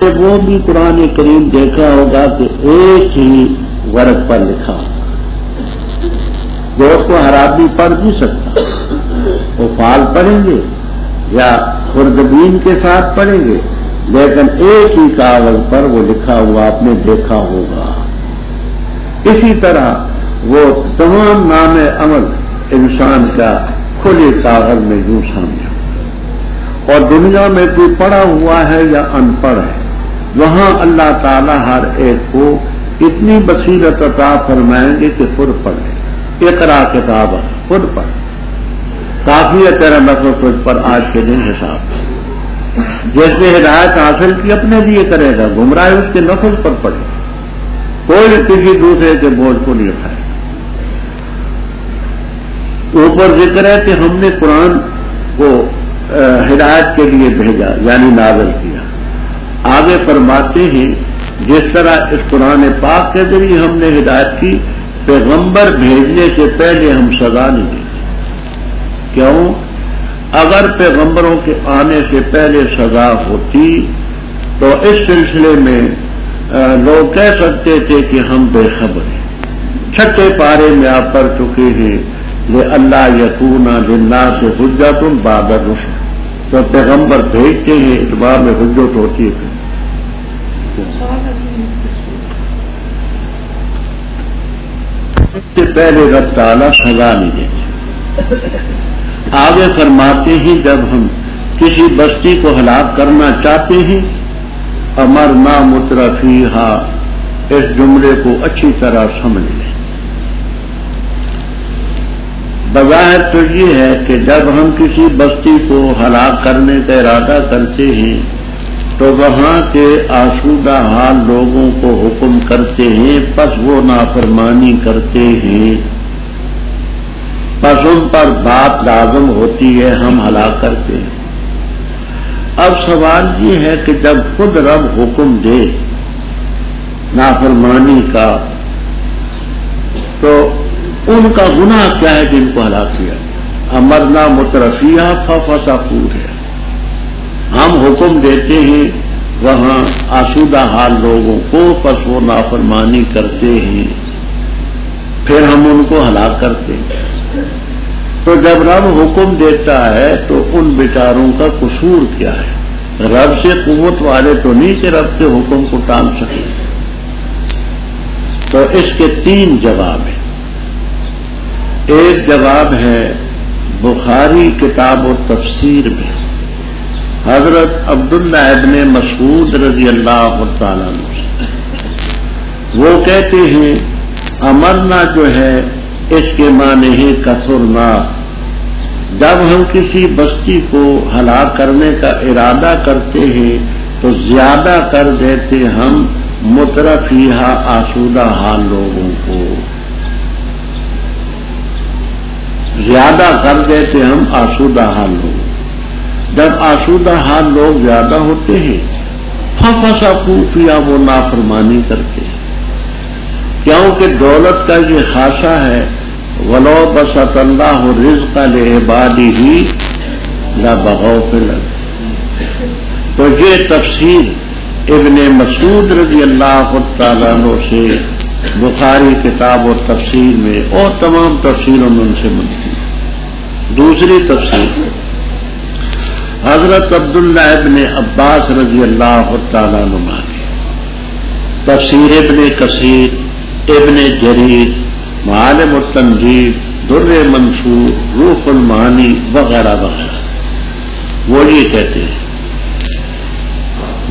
وہ بھی قرآن کریم دیکھا ہوگا کہ ایک ہی ورق پر لکھا جو اس کو ہر آدمی پڑھ نہیں سکتا، وہ فال پڑھیں گے یا خوردبین کے ساتھ پڑھیں گے، لیکن ایک ہی کاغذ پر وہ لکھا ہوا آپ نے دیکھا ہوگا۔ اسی طرح وہ تمام نام عمل انسان کا کھلے کاغذ میں یوں سمجھو، اور دنیا میں کوئی پڑھا ہوا ہے یا ان پڑھ ہے، وہاں اللہ تعالیٰ ہر ایک کو اتنی بصیرت عطا فرمائیں گے کہ خود پڑھے، اقرا کتاب خود پڑھ، کافی ہے تیرا نفل تجھ پر آج کے دن حساب۔ جس نے ہدایت حاصل کی اپنے لیے کرے گا، گمراہ اس کے نفل پر پڑے، کوئی کسی دوسرے کے بوجھ کو نہیں اٹھائے۔ اوپر ذکر ہے کہ ہم نے قرآن کو ہدایت کے لیے بھیجا یعنی نازل کیا۔ آگے فرماتے ہیں جس طرح اس قرآن پاک کے ذریعے ہم نے ہدایت کی، پیغمبر بھیجنے سے پہلے ہم سزا نہیں دیتے۔ کیوں؟ اگر پیغمبروں کے آنے سے پہلے سزا ہوتی تو اس سلسلے میں لوگ کہہ سکتے تھے کہ ہم بے خبر ہیں۔ چھٹے پارے میں آپ پڑھ چکے ہیں اللہ یکون للناس حجۃ بعد الرسل، تو پیغمبر بھیجتے ہیں اعتبار میں حجت ہوتی ہے۔ اس سے پہلے رب تعالیٰ سزا نہیں دیتے۔ آگے فرماتے ہیں جب ہم کسی بستی کو ہلاک کرنا چاہتے ہیں، امرنا مترفیہا، اس جملے کو اچھی طرح سمجھ لیں۔ بظاہر تو یہ ہے کہ جب ہم کسی بستی کو ہلاک کرنے کا ارادہ کرتے ہیں تو وہاں کے آسودہ حال لوگوں کو حکم کرتے ہیں، پس وہ نافرمانی کرتے ہیں، پس ان پر بات لازم ہوتی ہے، ہم ہلاک کرتے ہیں۔ اب سوال یہ ہے کہ جب خود رب حکم دے نافرمانی کا تو ان کا گناہ کیا ہے جن کو ہلاک کیا؟ امرنا مترفیہ ففسقوا ہے، ہم حکم دیتے ہیں وہاں آسودہ حال لوگوں کو، پس وہ نافرمانی کرتے ہیں، پھر ہم ان کو ہلاک کرتے ہیں۔ تو جب رب حکم دیتا ہے تو ان بیچاروں کا قصور کیا ہے؟ رب سے قوت والے تو نہیں کہ رب کے حکم کو ٹال سکے۔ تو اس کے تین جواب ہیں۔ ایک جواب ہے بخاری کتاب و تفسیر میں حضرت عبداللہ ابن مسعود رضی اللہ تعالیٰ عنہ، وہ کہتے ہیں امرنا جو ہے اس کے معنی ہے کثرنا، جب ہم کسی بستی کو ہلاک کرنے کا ارادہ کرتے ہیں تو زیادہ کر دیتے ہم مترفیہا آسودہ حال لوگوں کو، زیادہ کر دیتے ہم آسودہ حال لوگ۔ جب آسودہ حال لوگ زیادہ ہوتے ہیں ففسقوا فیہا، وہ نافرمانی کرتے ہیں، کیونکہ دولت کا یہ خاصہ ہے وَلَوْ بَسَطَ اللَّهُ الرِّزْقَ لِعِبَادِهِ لَبَغَوْا فِي الْأَرْضِ۔ تو یہ تفسیر ابن مسعود رضی اللہ تعالیٰ عنہ سے بخاری کتاب و تفسیر میں اور تمام تفسیروں میں ان سے ملتی ہے۔ دوسری تفسیر حضرت عبداللہ ابن عباس رضی اللہ تعالیٰ عنہ کی تفسیر، ابن کثیر، ابن جریر، معالم التنزیل، در منصور، روح المعانی وغیرہ وغیرہ، وہ یہ کہتے ہیں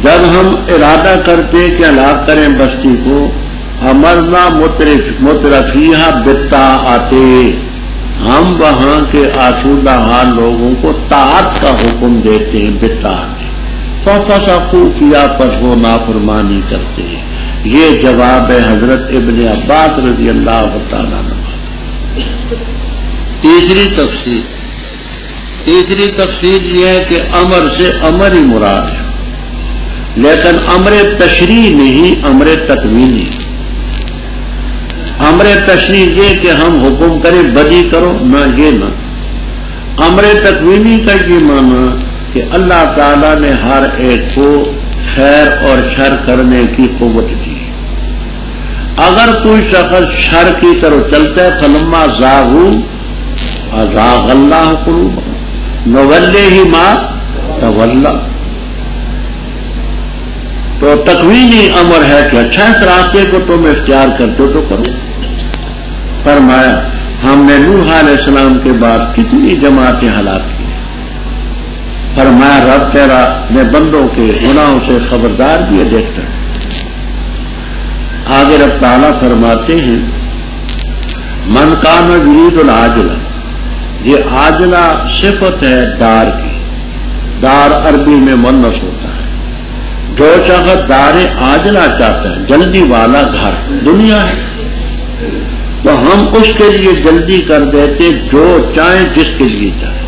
جب ہم ارادہ کرتے کہ ہلاک کریں بستی کو، امرنا مترفیہا بالطاعۃ، ہم وہاں کے آسودہ حال لوگوں کو طاعت کا حکم دیتے ہیں، بالطاعت، ففسقوا فیہا، پس وہ نافرمانی کرتے ہیں۔ یہ جواب ہے حضرت ابن عباس رضی اللہ تعالیٰ عنہ۔ تیسری تفسیر یہ ہے کہ امر سے امر ہی مراد ہے، لیکن امر تشریع نہیں، امر تکوینی۔ امر تشریع یہ کہ ہم حکم کریں بدی کرو، نہ یہ نہ۔ امر تکوینی کا یہ معنی کہ اللہ تعالیٰ نے ہر ایک کو خیر اور شر کرنے کی قوت دی. اگر کوئی شخص شر کی طرف چلتا ہے فلما زاغوا ازاغ اللہ قلوبہم نولیہ ما تولی، تو تکوینی امر ہے کہ اچھا اس راستے کو تم اختیار کرتے ہو تو کرو. فرمایا ہم نے نوح علیہ السلام کے بعد کتنی جماعتیں ہلاک کی. فرمایا رب تیرا نے بندوں کے گناہوں سے خبردار بھی دیکھتا ہے. آگے رب تعالیٰ فرماتے ہیں من کان یرید العاجلہ، یہ عاجلہ صفت ہے دار کی. دار عربی میں مؤنث ہوتا ہے. جو شخص دار عاجلہ چاہتا ہے، جلدی والا گھر دنیا ہے، تو ہم اس کے لیے جلدی کر دیتے جو چاہیں جس کے لیے چاہیں.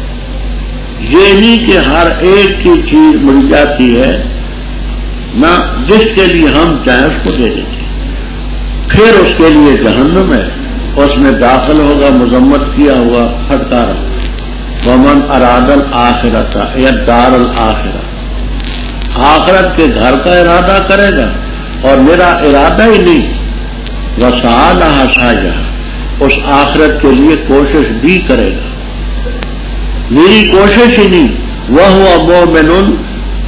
یہ نہیں کہ ہر ایک کی چیز مل جاتی ہے، نہ جس کے لیے ہم چاہیں اس کو دے دیتے. پھر اس کے لیے جہنم ہے، اس میں داخل ہوگا مذمت کیا ہوا پھٹکارا. ومن اراد الآخرۃ یا دار الآخرہ، آخرت کے گھر کا ارادہ کرے گا اور میرا ارادہ ہی نہیں، وسعی لہا سعیہا، اس آخرت کے لیے کوشش بھی کرے گا. میری کوشش ہی نہیں، وہو مومن،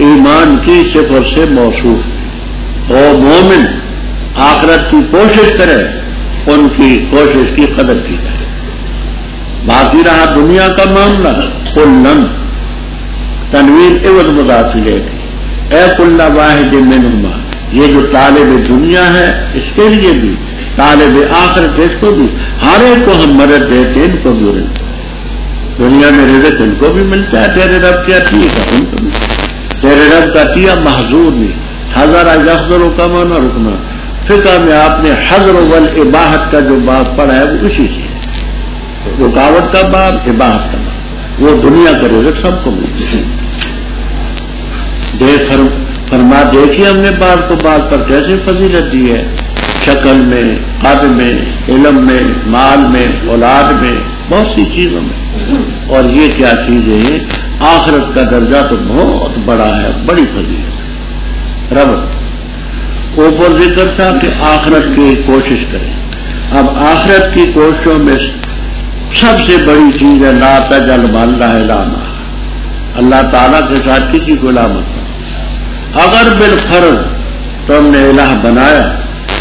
ایمان کی صفت سے موصوف. وہ مومن آخرت کی کوشش کرے، ان کی کوشش کی قدر کی جائے. باقی رہا دنیا کا معاملہ، کلن تنوین عوض مضاف الیہ، اے کل واحد منہما، یہ جو طالب دنیا ہے اس کے لیے بھی، طالب آخرت اس کو بھی، ہر ایک کو ہم مدد دیتے، ان کو بھی رزق. دنیا میں رزق ان کو بھی ملتا ہے، تیرے رب کی عطیہ کا ان کو بھی. تیرے رب کا عطیہ محظور نہیں. حضر یحضر کا معنی رکنا. فقہ میں آپ نے حضر والاباحت کا جو باب پڑھا ہے وہ اسی سے، رکاوٹ کا باب، اباحت کا باب. وہ دنیا کا رزق سب کو ملتا ہے. فرما دیکھیے ہم نے بعض کو بعض پر کیسے فضیلت دی ہے، شکل میں، قد میں، علم میں، مال میں، اولاد میں، بہت سی چیزوں میں. اور یہ کیا چیزیں ہیں؟ آخرت کا درجہ تو بہت بڑا ہے، بڑی فضیلت. رب اوپر ذکر تھا کہ آخرت کی کوشش کریں. اب آخرت کی کوششوں میں سب سے بڑی چیز ہے لا تجعل مع اللہ الہا، اللہ تعالیٰ کے ساتھ کسی کو الہ مت. اگر بالفرض تم نے الہ بنایا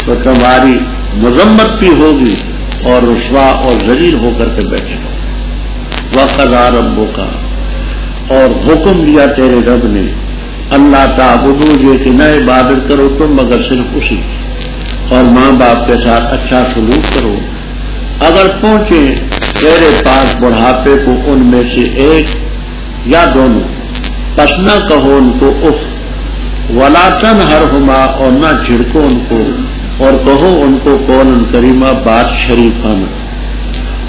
تو تمہاری مذمت بھی ہوگی اور رسوا اور ذلیل ہو کر کے بیٹھے گا. وقضى ربک، اور حکم دیا تیرے رب نے، اللہ تعبدوا، یہ کہ نہ عبادت کرو تم مگر صرف اسی، اور ماں باپ کے ساتھ اچھا سلوک کرو. اگر پہنچے تیرے پاس بڑھاپے کو ان میں سے ایک یا دونوں، پس نہ کہو ان کو اف، ولا تنہرہما، اور نہ چھڑکو ان کو، اور کہو ان کو قولا کریما، بات شریفانہ.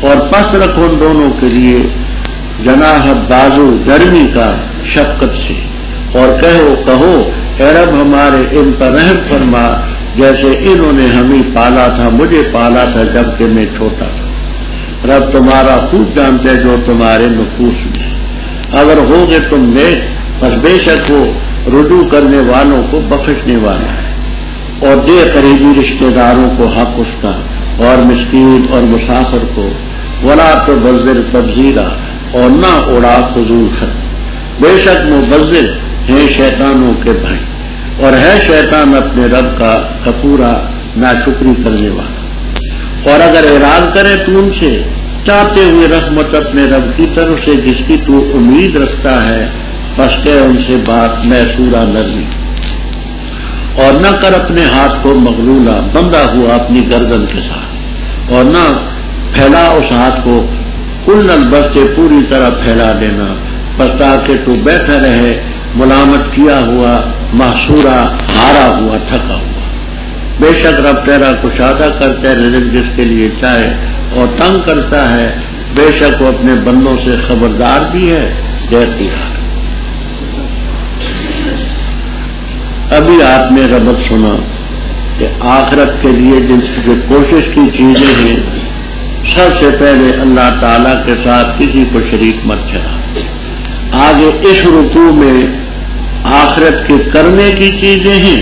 اور پس رکھو ان دونوں کے لیے جناح بازو گرمی کا شفقت سے، اور کہو اے رب ہمارے ان پر رحم فرما جیسے انہوں نے ہمیں پالا تھا، مجھے پالا تھا جب کہ میں چھوٹا تھا. رب تمہارا خوب جانتے ہیں جو تمہارے نفوس میں. اگر ہوگے تم نیک پس بے شک ہو رجوع کرنے والوں کو بخشنے والا ہے، اور دے قریبی رشتہ داروں کو حق اس کا، اور مسکین اور مسافر کو. ولا تبذر تبذیرا، اور نہ اڑا فضول خرچ. بے شک مبذر ہیں شیطانوں کے بھائی، اور ہے شیطان اپنے رب کا کفورا، ناشکری کرنے والا. اور اگر اعراض کرے تو ان سے چاہتے ہوئے رحمت اپنے رب کی طرف سے جس کی تو امید رکھتا ہے، بس کہ ان سے بات میسورہ نرمی، اور نہ کر اپنے ہاتھ کو مغلولہ، بندھا ہوا اپنی گردن کے ساتھ، اور نہ پھیلا اس ہاتھ کو کل البستے، پوری طرح پھیلا دینا، بس تاکہ تو بیٹھا رہے ملامت کیا ہوا، محصورہ، ہارا ہوا، تھکا ہوا. بے شک رب تیرا کشادہ کرتا ہے رزق جس کے لیے چاہے، اور تنگ کرتا ہے. بے شک وہ اپنے بندوں سے خبردار بھی ہے، دیکھتا ہے. ابھی آپ نے ربط سنا کہ آخرت کے لیے جن جو کوشش کی چیزیں ہیں، سب سے پہلے اللہ تعالیٰ کے ساتھ کسی کو شریک مت ٹھہرا. آگے اس رکوع میں آخرت کے کرنے کی چیزیں ہیں،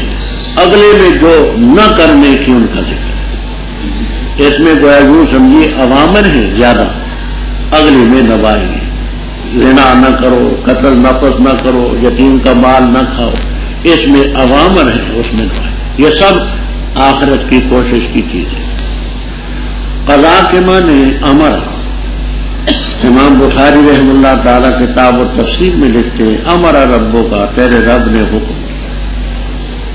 اگلے میں جو نہ کرنے کی ان کا ذکر ہے۔ اس میں گویا یوں سمجھیے عوامر ہیں زیادہ، اگلے میں نواہی ہے۔ زنا نہ کرو، قتل نفس نہ کرو، یتیم کا مال نہ کھاؤ، اس میں عوامر ہیں، اس میں نواہی۔ یہ سب آخرت کی کوشش کی چیزیں۔ قضا کے معنی امر۔ امام بخاری رحم اللہ تعالیٰ کتاب و تفسیر میں لکھتے ہیں امر ربوں کا، تیرے رب نے حکم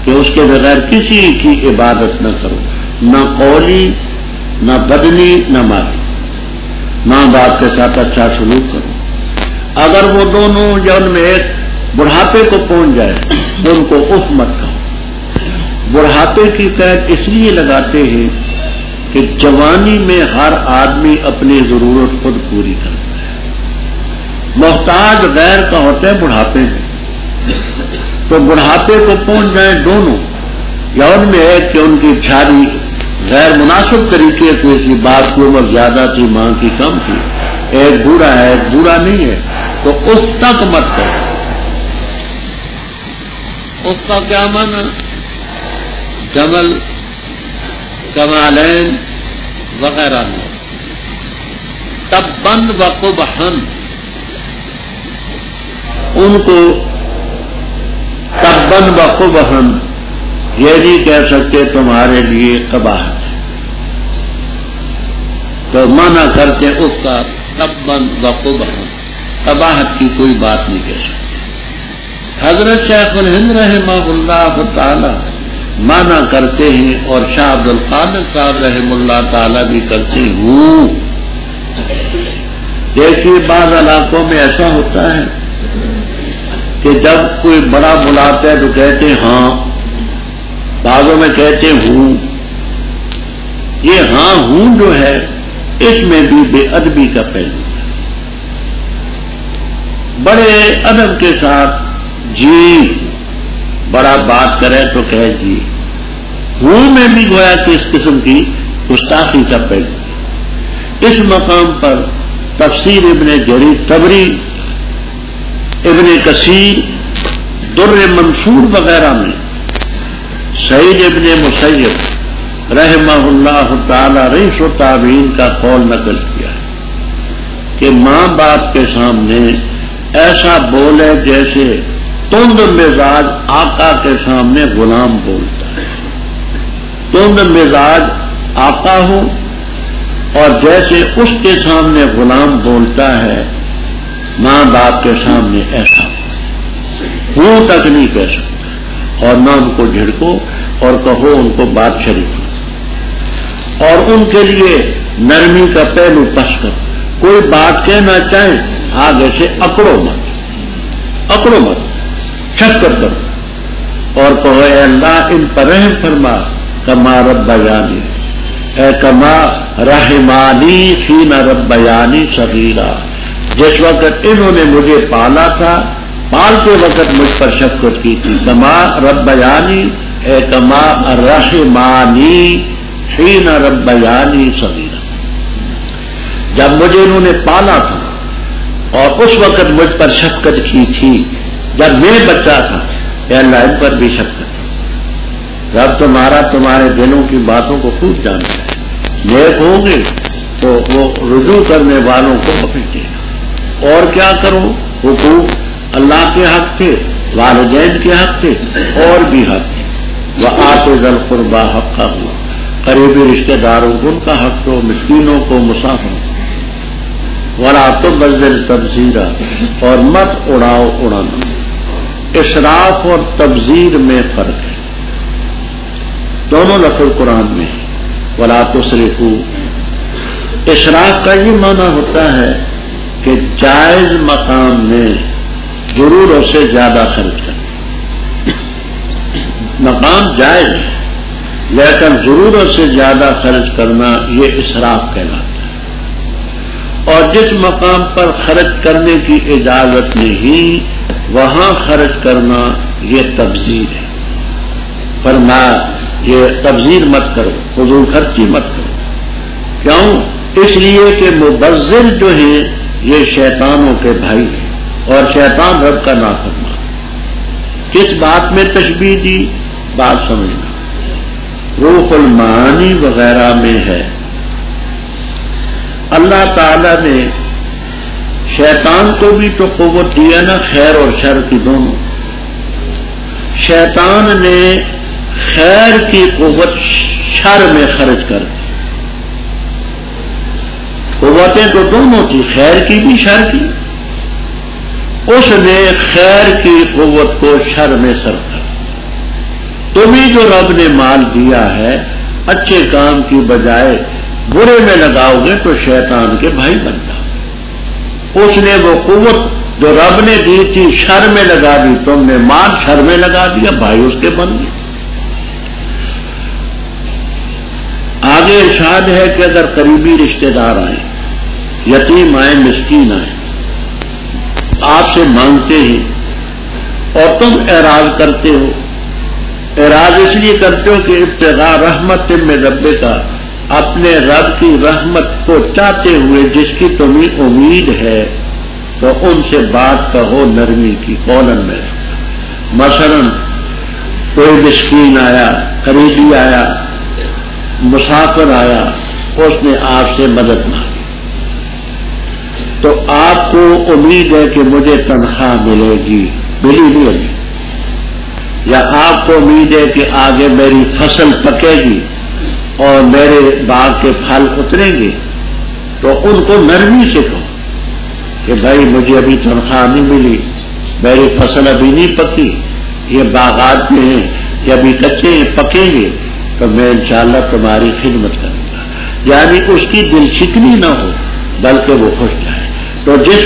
کہ اس کے بغیر کسی کی عبادت نہ کرو، نہ قولی نہ بدنی نہ مالی۔ ماں باپ کے ساتھ اچھا سلوک کرو، اگر وہ دونوں یا ان میں ایک بڑھاپے کو پہنچ جائے ان کو اف مت کہو۔ بڑھاپے کی قید اس لیے لگاتے ہیں کہ جوانی میں ہر آدمی اپنی ضرورت خود پوری کرتا ہے، محتاج غیر کا ہوتا ہے بڑھاپے میں۔ تو بڑھاپے کو پہنچ جائیں دونوں، یا ان میں ایک کہ ان کی شادی غیر مناسب طریقے سے، اس کی باپ کی عمر زیادہ تھی، ماں کی کم تھی، ایک بوڑھا ہے ایک بوڑھا نہیں ہے، تو اس تک مت کرو۔ اس کا کیا معنی؟ جمل، کمالین وغیرہ میں تبن و قبحن، ان کو تبن و قبحن یہ نہیں کہہ سکتے تمہارے لیے قباحت ہے، تو منع کرتے اس کا تبن و قبحن، قباحت کی کوئی بات نہیں کہہ سکتے۔ حضرت شیخ الہند رحمہ اللہ تعالی مانا کرتے ہیں، اور شاہ عبد القادر صاحب رحم اللہ تعالی بھی کرتے ہوں۔ دیکھیے بعض علاقوں میں ایسا ہوتا ہے کہ جب کوئی بڑا بلاتا ہے تو کہتے ہیں ہاں، بعضوں میں کہتے ہوں۔ یہ ہاں ہوں جو ہے اس میں بھی بے ادبی کا پہلو ہے۔ بڑے ادب کے ساتھ جی، بڑا بات کرے تو کہے جی، ہوں میں بھی گویا کہ اس قسم کی گستاخی کا پہلو۔ اس مقام پر تفسیر ابن جریر طبری، ابن کثیر، در منصور وغیرہ میں سعید ابن مسیب رحمہ اللہ تعالی رئیس التابعین کا قول نقل کیا ہے کہ ماں باپ کے سامنے ایسا بولے جیسے تند مزاج آقا کے سامنے غلام بولتا ہے۔ تند مزاج آقا ہو اور جیسے اس کے سامنے غلام بولتا ہے، ماں باپ کے سامنے ایسا ہوں تک نہیں کہہ سکتا، اور نہ ان کو جھڑکو اور کہو ان کو بات شریک، اور ان کے لیے نرمی کا پہلو پس کرو۔ کوئی بات کہنا چاہے آگے سے اکڑو مت، شکر کرو اور کہو اے اللہ ان پر رحم فرما، کما ربیانی، اے کما رحمانی حین ربیانی صغیرا، جس وقت انہوں نے مجھے پالا تھا، پالتے وقت مجھ پر شفقت کی تھی، کما ربیانی اے کما رحمانی حین ربیانی صغیرا، جب مجھے انہوں نے پالا تھا اور اس وقت مجھ پر شفقت کی تھی جب میں بچہ تھا، اے اللہ ان پر بھی شفقت۔ رب تمہارا تمہارے دلوں کی باتوں کو خوب جانتا ہے، نیک ہوں گے تو وہ رجوع کرنے والوں کو پکڑتے ہیں۔ اور کیا کروں، حقوق اللہ کے حق تھے، والدین کے حق تھے، اور بھی حق تھے، وآتوا ذی القربى حقہ، قریبی رشتہ داروں کو ان کا حق دو، مسکینوں کو، مسافروں کو، ولا تبذر تبذیرا، اور مت اڑاؤ اڑانا۔ اسراف اور تبذیر میں فرق ہے، دونوں لفظ قرآن میں ہے۔ ولا تسرفوا، اسراف کا یہ معنی ہوتا ہے کہ جائز مقام میں ضرورت سے زیادہ خرچ کرنا، مقام جائز ہے لیکن ضرورت سے زیادہ خرچ کرنا یہ اسراف کہلاتا ہے، اور جس مقام پر خرچ کرنے کی اجازت نہیں وہاں خرچ کرنا یہ تبذیر ہے۔ فرمایا یہ تبذیر مت کرو، فضول خرچی مت کرو۔ کیوں؟ اس لیے کہ مبذر جو ہیں یہ شیطانوں کے بھائی ہیں، اور شیطان رب کا نافرمان۔ کس بات میں تشبیہ دی؟ بات سمجھنا، روح المعانی وغیرہ میں ہے۔ اللہ تعالی نے شیطان کو بھی تو قوت دیا نا، خیر اور شر کی دونوں۔ شیطان نے خیر کی قوت شر میں خرچ کر دی۔ قوتیں تو دونوں تھی، خیر کی بھی شر کی، اس نے خیر کی قوت کو شر میں صرف کر دی۔ تمہیں جو رب نے مال دیا ہے اچھے کام کی بجائے برے میں لگاؤ گے تو شیطان کے بھائی بن جاؤ۔ اس نے وہ قوت جو رب نے دی تھی شر میں لگا دی، تم نے مال شر میں لگا دیا، بھائی اس کے بن گئے۔ آگے ارشاد ہے کہ اگر قریبی رشتہ دار آئیں، یتیم آئیں، مسکین آئیں، آپ سے مانگتے ہیں اور تم اعراض کرتے ہو، اعراض اس لیے کرتے ہو کہ ابتغاء رحمت من رب کا، اپنے رب کی رحمت کو چاہتے ہوئے جس کی تمہیں امید ہے، تو ان سے بات کہو نرمی کی، قولن میں۔ مثلا کوئی مسکین آیا، قریبی آیا، مسافر آیا، اس نے آپ سے مدد مانگی، تو آپ کو امید ہے کہ مجھے تنخواہ ملے گی، ملی نہیں ابھی، یا آپ کو امید ہے کہ آگے میری فصل پکے گی اور میرے باغ کے پھل اتریں گے، تو ان کو نرمی سے کہو کہ بھائی مجھے ابھی تنخواہ نہیں ملی، میری فصل ابھی نہیں پکی، یہ باغات میں ہیں، یہ ابھی کچے ہیں، پکیں گے تو میں انشاءاللہ تمہاری خدمت کروں گا۔ یعنی اس کی دل شکنی نہ ہو بلکہ وہ خوش جائے۔ تو جس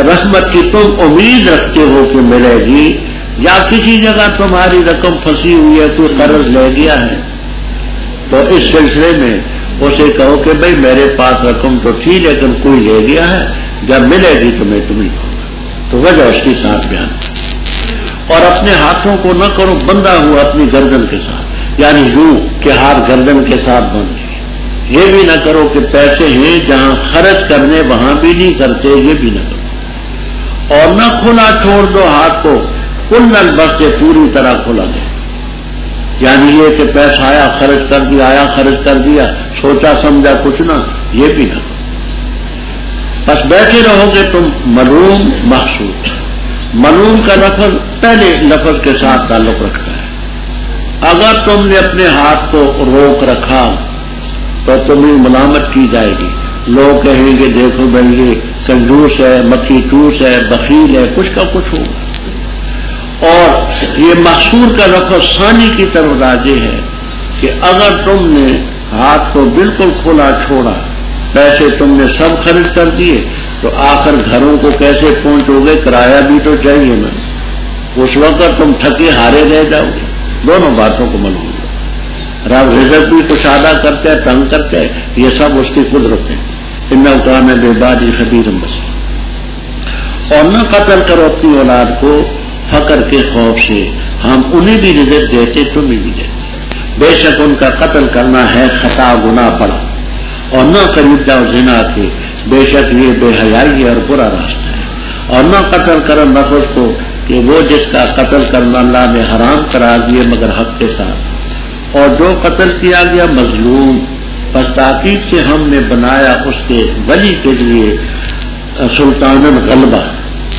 رحمت کی تم امید رکھتے ہو کہ ملے گی، یا کسی جگہ تمہاری رقم پھنسی ہوئی ہے، کوئی قرض لے گیا ہے، تو اس سلسلے میں اسے کہو کہ بھائی میرے پاس رقم تو تھی لیکن کوئی لے گیا ہے، جب ملے گی تو میں تمہیں کہوں گا۔ تو وجہ اس کے ساتھ بیان، اور اپنے ہاتھوں کو نہ کرو بندھا ہوا اپنی گردن کے ساتھ، یعنی یوں کہ ہاتھ گردن کے ساتھ بند ہے۔ یہ بھی نہ کرو کہ پیسے ہیں جہاں خرچ کرنے وہاں بھی نہیں کرتے، یہ بھی نہ کرو، اور نہ کھلا چھوڑ دو ہاتھ کو، کل البس سے پوری طرح کھلا دے، یعنی یہ کہ پیسہ آیا خرچ کر دیا، آیا خرچ کر دیا، سوچا سمجھا کچھ نہ، یہ بھی نہ کرو۔ بس بیٹھے رہو گے تم ملوم محسوس۔ ملوم کا لفظ پہلے لفظ کے ساتھ تعلق رکھتا ہے۔ اگر تم نے اپنے ہاتھ کو روک رکھا تو تمہیں ملامت کی جائے گی، لوگ کہیں گے دیکھو بھائی یہ کنجوس ہے، مکھی ٹوس ہے، بخیل ہے، کچھ کا کچھ ہوگا۔ اور یہ محصور کا لفظ ثانی کی طرف راجع ہے کہ اگر تم نے ہاتھ کو بالکل کھلا چھوڑا، پیسے تم نے سب خرچ کر دیے، تو آخر گھروں کو کیسے پہنچو گے؟ کرایہ بھی تو چاہیے نا، اس وقت تم تھکے ہارے رہ جاؤ گے۔ دونوں باتوں کو معلوم ہے، رب رزق بھی کشادہ کرتا ہے، تنگ کرتا ہے، یہ سب اس کی قدرت ہے۔ انہ کان بعبادہ خبیر بصیر۔ اور نہ قتل کرو اپنی اولاد کو فقر کے خوف سے، ہم انہیں بھی رزق دیتے تمہیں بھی دیتے، بے شک ان کا قتل کرنا ہے خطا گناہ بڑا، اور نہ قریب جاؤ زنا کے، بے شک یہ بے حیائی اور برا راستہ ہے۔ اور نہ قتل کرو نفس کو، کہ وہ جس کا قتل کرنا اللہ نے حرام قرار دیے مگر حق کے ساتھ، اور جو قتل کیا گیا مظلوم، پس تاکید سے ہم نے بنایا اس کے ولی کے لیے سلطان غلبہ،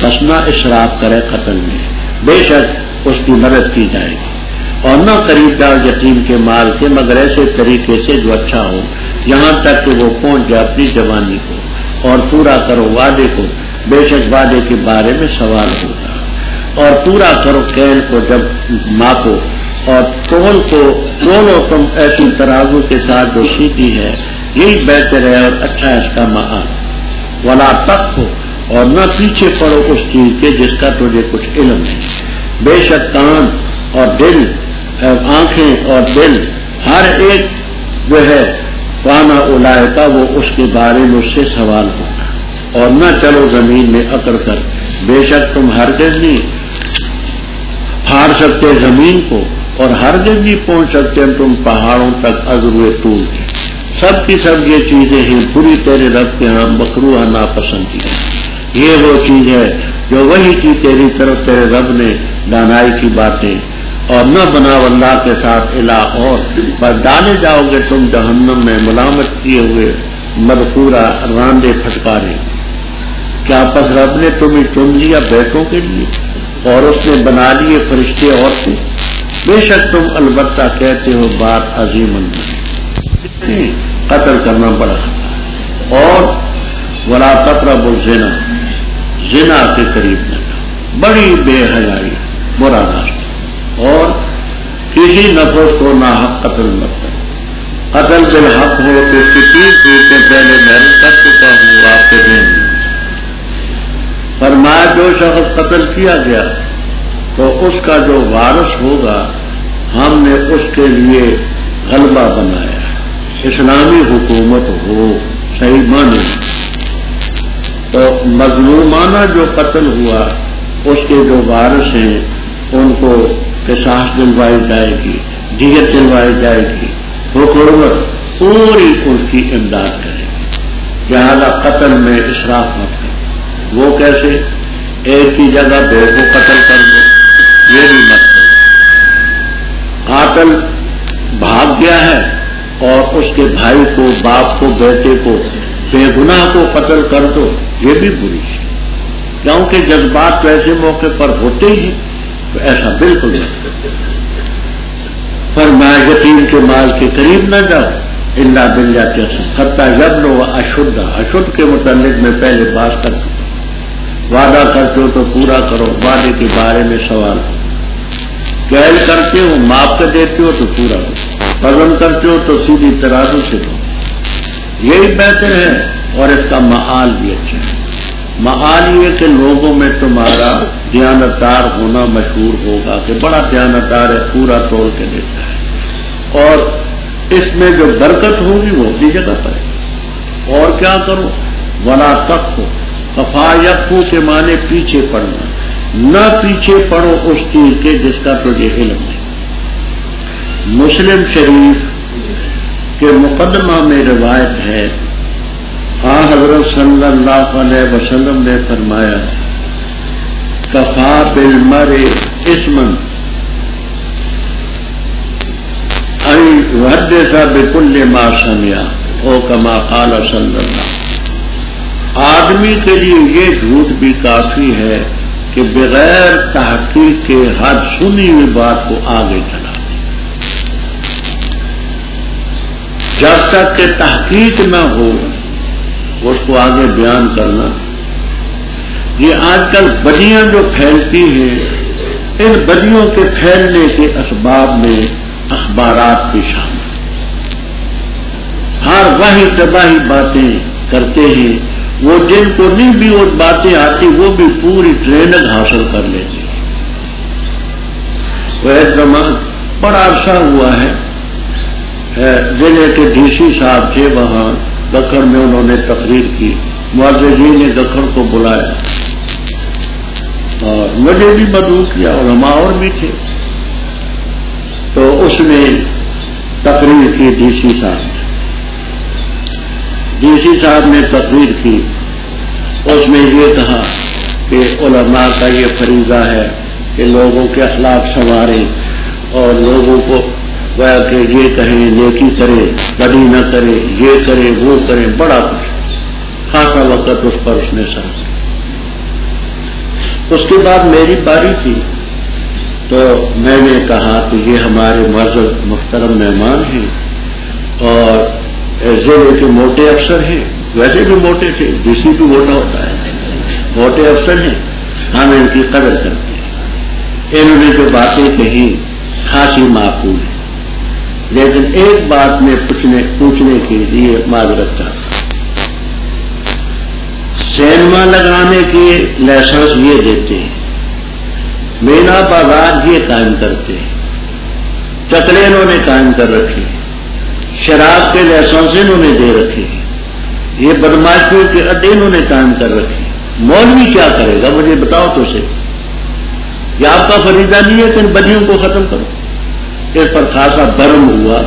پس نہ اشراف کرے قتل میں، بے شک اس کی مدد کی جائے گی۔ اور نہ قریب جاؤ یتیم کے مال کے مگر ایسے طریقے سے جو اچھا ہو، یہاں تک کہ وہ پہنچ جائے اپنی جوانی کو، اور پورا کرو وعدے کو، بے شک وعدے کے بارے میں سوال ہوگا۔ اور پورا کرو کیل کو جب ماپو، اور تول کو تولو تم ایسی ترازو کے ساتھ جو سیدھی ہے، یہی بہتر ہے اور اچھا ہے اس کا معاد۔ ولا تقف، اور نہ پیچھے پڑو اس چیز کے جس کا تجھے کچھ علم ہے، بے شک کان اور دل، آنکھیں اور دل، ہر ایک جو ہے وانا اولائکا، وہ اس کے بارے میں اس سے سوال ہوگا۔ اور نہ چلو زمین میں اکڑ کر، بے شک تم ہرگز نہیں پھاڑ سکتے زمین کو، اور ہرگز نہیں پہنچ سکتے تم پہاڑوں تک عذروِ طول کے۔ سب کی سب یہ چیزیں ہیں بری تیرے رب کے ہاں مکروہ ناپسندیدہ۔ یہ وہ چیز ہے جو وہی کی تیری طرف تیرے رب نے دانائی کی باتیں، اور نہ بناؤ اللہ کے ساتھ الہ اور، پر ڈالے جاؤ گے تم جہنم میں ملامت کیے ہوئے مدفورہ راندے پھٹکارے۔ کیا پس رب نے تمہیں چن لیا بیٹوں کے لیے اور اس نے بنا لیے فرشتے عورتیں؟ بے شک تم البتہ کہتے ہو بات عظیم قتل کرنا بڑا خطرہ، اور ولا تقربوا الزنا، زنا کے قریب نہ جاؤ، بڑی بے حیائی برا راستہ، اور کسی نفس کو ناحق قتل مت کرو، قتل بالحق ہو تو کسی کے پہلے میں کر چکا ہوں آپ کے ذہن میں۔ فرمایا جو شخص قتل کیا گیا تو اس کا جو وارث ہوگا ہم نے اس کے لیے غلبہ بنایا، اسلامی حکومت ہو صحیح معنی، تو مظلومانہ جو قتل ہوا اس کے جو وارث ہیں ان کو قصاص دلوائی جائے گی، دیت دلوائی جائے گی، حکومت پوری ان کی امداد کرے گی، لہذا قتل میں اسراف مت کرو۔ وہ کیسے؟ ایک کی جگہ دو کو قتل کر دو، یہ بھی مت کرو۔ قاتل بھاگ گیا ہے اور اس کے بھائی کو، باپ کو، بیٹے کو، بے گناہ کو قتل کر دو، یہ بھی بری ہے، کیونکہ جذبات تو ایسے موقع پر ہوتے ہی ہیں، تو ایسا بالکل نہیں۔ فرمایا یتیم کے مال کے قریب نہ جاؤ الا باللتی احسن حتی یبلغ اشدہ، اشد کے متعلق میں پہلے بات کر چکا، وعدہ کرتے ہو تو پورا کرو، وعدے کے بارے میں سوال ہو، کیل کرتے ہو معاف کر دیتے ہو تو پورا کرو، وزن کرتے ہو تو سیدھی ترازو سے دو، یہی بہتر ہے، اور اس کا معال بھی اچھا ہے۔ معال یہ کہ لوگوں میں تمہارا دیانتدار ہونا مشہور ہوگا کہ بڑا دیانتدار ہے، پورا توڑ کے دیتا ہے، اور اس میں جو برکت ہوگی وہ اپنی جگہ پر ہے۔ اور کیا کرو؟ ولا تقف، کفا یقفو کے معنی پیچھے پڑنا، نہ پیچھے پڑو اس چیز کے جس کا تجھے علم ہے۔ مسلم شریف کے مقدمہ میں روایت ہے، حضرت صلی اللہ علیہ وسلم نے فرمایا کفا بالمرء اثما ان یحدث بکل ما سمع، او کما قال صلی اللہ۔ آدمی کے لیے یہ جھوٹ بھی کافی ہے کہ بغیر تحقیق کے ہر سنی ہوئی بات کو آگے چلا دے، جب تک کہ تحقیق نہ ہو اس کو آگے بیان کرنا۔ یہ آج کل بدیاں جو پھیلتی ہیں، ان بدیوں کے پھیلنے کے اسباب میں اخبارات بھی شامل، ہر واحد تباہی باتیں کرتے ہیں، وہ جن کو نہیں بھی وہ باتیں آتی وہ بھی پوری ٹریننگ حاصل کر لیتے ہیں۔ وہ ایک زمان بڑا عرصہ ہوا ہے، ضلع کے ڈی سی صاحب تھے، وہاں گکھڑ میں انہوں نے تقریر کی، معززین نے گکھڑ کو بلایا اور مجھے بھی مدعو کیا، علماء اور بھی تھے، تو اس نے تقریر کی ڈی سی صاحب نے تقریر کی، اس میں یہ کہا کہ علماء کا یہ فریضہ ہے کہ لوگوں کے اخلاق سنواریں اور لوگوں کو کہ یہ کہیں نیکی کرے، بدی نہ کرے، یہ کرے وہ کرے، بڑا کچھ خاصا وقت اس پر اس نے سرا۔ اس کے بعد میری باری تھی تو میں نے کہا کہ یہ ہمارے معزز محترم مہمان ہیں اور ضلع کے موٹے افسر ہیں، ویسے بھی موٹے تھے، ڈی سی بھی موٹا ہوتا ہے، موٹے افسر ہیں، ہم ان کی قدر کرتے ہیں۔ انہوں نے جو باتیں کہی خاصی معقول ہے، لیکن ایک بات میں پوچھنے کے لیے معذرت چاہتا ہوں۔ سینما لگانے کے لائسنس یہ دیتے ہیں، مینا بازار یہ قائم کرتے ہیں، چکرے انہوں نے قائم کر رکھے، شراب کے لائسنس انہوں نے دے رکھے، یہ بدماشیوں کے اڈے انہوں نے قائم کر رکھے۔ مولوی کیا کرے گا مجھے بتاؤ تو صحیح، یہ آپ کا فریضہ نہیں ہے کہ ان بدیوں کو ختم کرو؟ اس پر خاصا برم ہوا،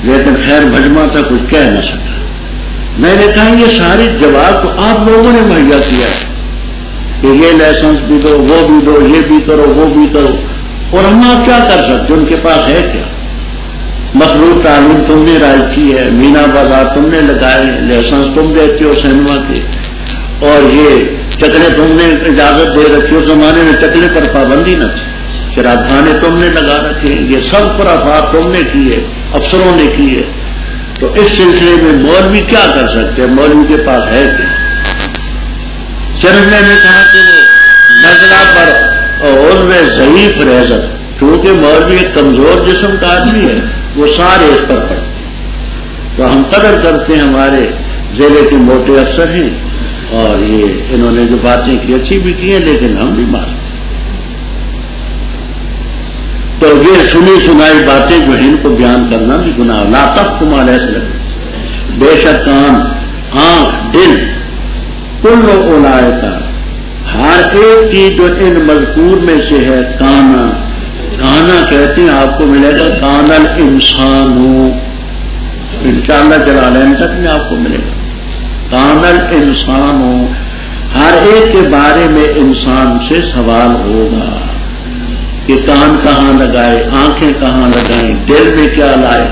لیکن خیر بھجما تھا، کچھ کہہ نہ سکا۔ میں نے کہا یہ سارے جواب تو آپ لوگوں نے مہیا کیا ہے، کہ یہ لائسنس بھی دو، وہ بھی دو، یہ بھی کرو، وہ بھی کرو، اور ہم آپ کیا کر سکتے؟ ان کے پاس ہے کیا؟ مخلوط تعلیم تم نے رائج کی ہے، مینا بازار تم نے لگائے، لائسنس تم دیتے ہو سینما کے، اور یہ چکلے تم نے اجازت دے رکھی، اس زمانے میں چکلے پر پابندی نہ تھی، شراب خانے تم نے لگا رکھے، یہ سب خرافات تم نے کی ہے، افسروں نے کی ہے۔ تو اس سلسلے میں مولوی کیا کر سکتے ہیں؟ مولوی کے پاس ہے کیا؟ چرنے نے کہا کہ وہ نزلہ پر عضو ضعیف ریزت، کیونکہ مولوی ایک کمزور جسم کا آدمی ہے، وہ سارے اس پر پڑتے ہیں۔ تو ہم قدر کرتے ہیں، ہمارے ضلع کے موٹے افسر ہیں، اور یہ انہوں نے جو باتیں کی اچھی بھی کی ہیں، لیکن ہم بھی مانتے ہیں۔ تو یہ سنی سنائی باتیں جو ہیں ان کو بیان کرنا بھی گناہ، لا تقف ما لیس لک، بے شک کان، آنکھ، دل، کل اولئک، ہر ایک چیز جو ان مذکور میں سے ہے، کانا، کانا کہتے ہیں، آپ کو ملے گا کان الانسان، انشاءاللہ جلالین تک میں آپ کو ملے گا کان الانسان، ہر ایک کے بارے میں انسان سے سوال ہوگا کہ کان کہاں لگائے، آنکھیں کہاں لگائیں، دل میں کیا لائے،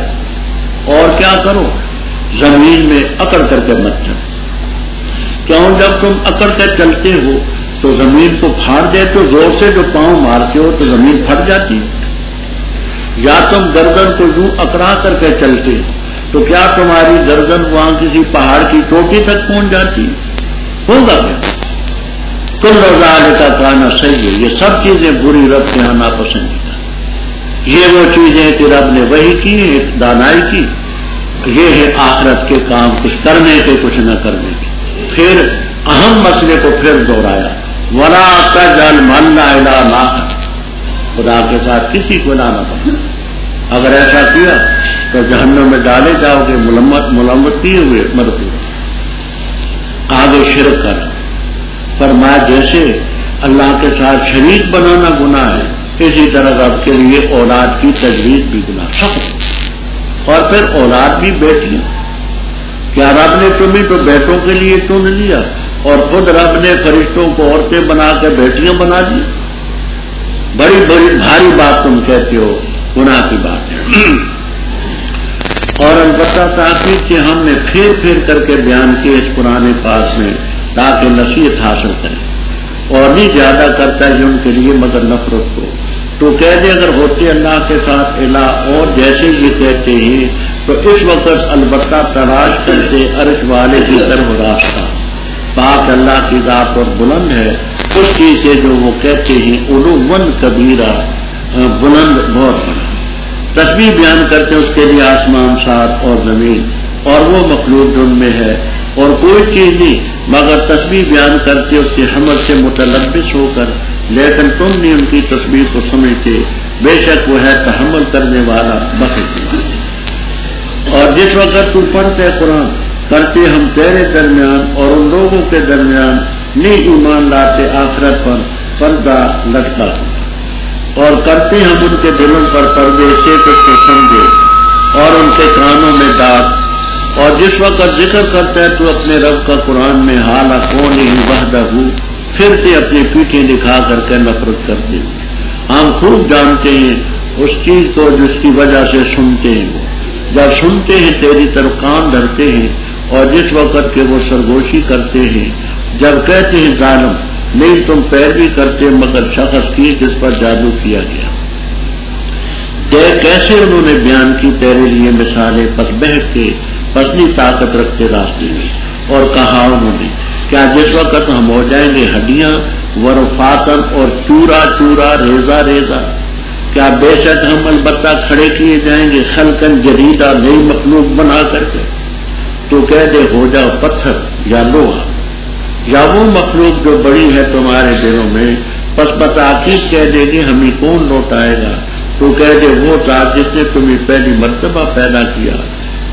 اور کیا کرو، زمین میں اکڑ کر کے مت چلو۔ کیوں؟ جب تم اکڑ کر چلتے ہو تو زمین کو پھاڑ دیتے ہو، زور سے جو پاؤں مارتے ہو تو زمین پھٹ جاتی ہے، یا تم گردن کو یوں اکڑا کر کے چلتے ہو تو کیا تمہاری گردن وہاں کسی پہاڑ کی چوٹی تک پہنچ جاتی ہوگا کیا؟ کل ذالک کان سیئا، یہ سب چیزیں بری، رب کے یہاں ناپسندیدہ۔ یہ وہ چیزیں کہ رب نے وہی کی ہے، دانائی کی، یہ ہے آخرت کے کام، کچھ کرنے کے کچھ نہ کرنے کے۔ پھر اہم مسئلے کو پھر دہرایا، ولا تجعل مع اللہ الہا آخر، خدا کے ساتھ کسی کو نہ بنا، اگر ایسا کیا تو جہنم میں ڈالے جاؤ گے ملامت کیے ہوئے مرفوع۔ آگے شرک کر، فرمایا جیسے اللہ کے ساتھ شریک بنانا گناہ ہے، اسی طرح رب کے لیے اولاد کی تجویز بھی گناہ سخت، اور پھر اولاد بھی بیٹیاں۔ کیا رب نے تمہیں تو بیٹوں کے لیے چن لیا، اور خود رب نے فرشتوں کو عورتیں بنا کے بیٹیاں بنا دی؟ بڑی بڑی بھاری بات تم کہتے ہو، گناہ کی بات ہے۔ اور البتہ تاکید کہ ہم نے پھر کر کے بیان کیے اس قرآن پاک میں، تاکہ نصیحت حاصل کریں، اور نہیں زیادہ کرتا ہے ان کے لیے مگر نفرت کو۔ تو کہہ دے اگر ہوتے اللہ کے ساتھ الہ، اور جیسے یہ کہتے ہیں تو اس وقت البتہ تلاش کرتے عرش والے کی طرف راستہ، پاک اللہ کی ذات اور بلند ہے اس چیز سے جو وہ کہتے ہیں علوا کبیرہ، بلند بہت بڑا۔ تسبیح بیان کرتے اس کے لیے آسمان ساتھ اور زمین، اور وہ مخلوق ان میں ہے، اور کوئی چیز نہیں مگر تسبیح بیان کرتے اس کے حمل سے متلبس ہو کر، لیکن تم نے ان کی تسبیح کو سمجھتے، بے شک وہ ہے تحمل کرنے والا، بخشنے والا۔ اور جس وقت تو پڑھتے قرآن کرتے ہم تیرے درمیان اور ان لوگوں کے درمیان نہیں ایمان لاتے آخرت پر پردہ لٹکا، اور کرتے ہم ان کے دلوں پر پردے سے تو سمجھے، اور ان کے کانوں میں ڈانٹ۔ اور جس وقت ذکر کرتا ہے تو اپنے رب کا قرآن میں حالہ کون ہی وحدہ، پھرتے اپنی پیٹھیں دکھا کر کے نفرت کرتے۔ ہم خوب جانتے ہیں اس چیز کو جس کی وجہ سے سنتے ہیں، جب سنتے ہیں تیری طرف کان دھرتے ہیں، اور جس وقت کے وہ سرگوشی کرتے ہیں، جب کہتے ہیں ظالم نہیں تم پیروی کرتے مگر شخص کی جس پر جادو کیا گیا۔ کیسے انہوں نے بیان کی تیرے لیے مثالیں، پس بہت کے پسلی طاقت رکھتے راستے میں، اور کہا انہوں نے کیا جس وقت ہم ہو جائیں گے ہڈیاں ورفاتن، اور چورا چورا، ریزہ ریزہ، کیا بے شک ہم البتہ کھڑے کیے جائیں گے خلقن جدیدہ، نئی مخلوق بنا کر کے۔ تو کہہ دے ہو جاؤ پتھر یا لوہا، یا وہ مخلوق جو بڑی ہے تمہارے دلوں میں، پس بتاکید کہہ دے گی ہمیں کون لوٹائے گا؟ تو کہہ دے وہ ذات جس نے تمہیں پہلی مرتبہ پیدا کیا،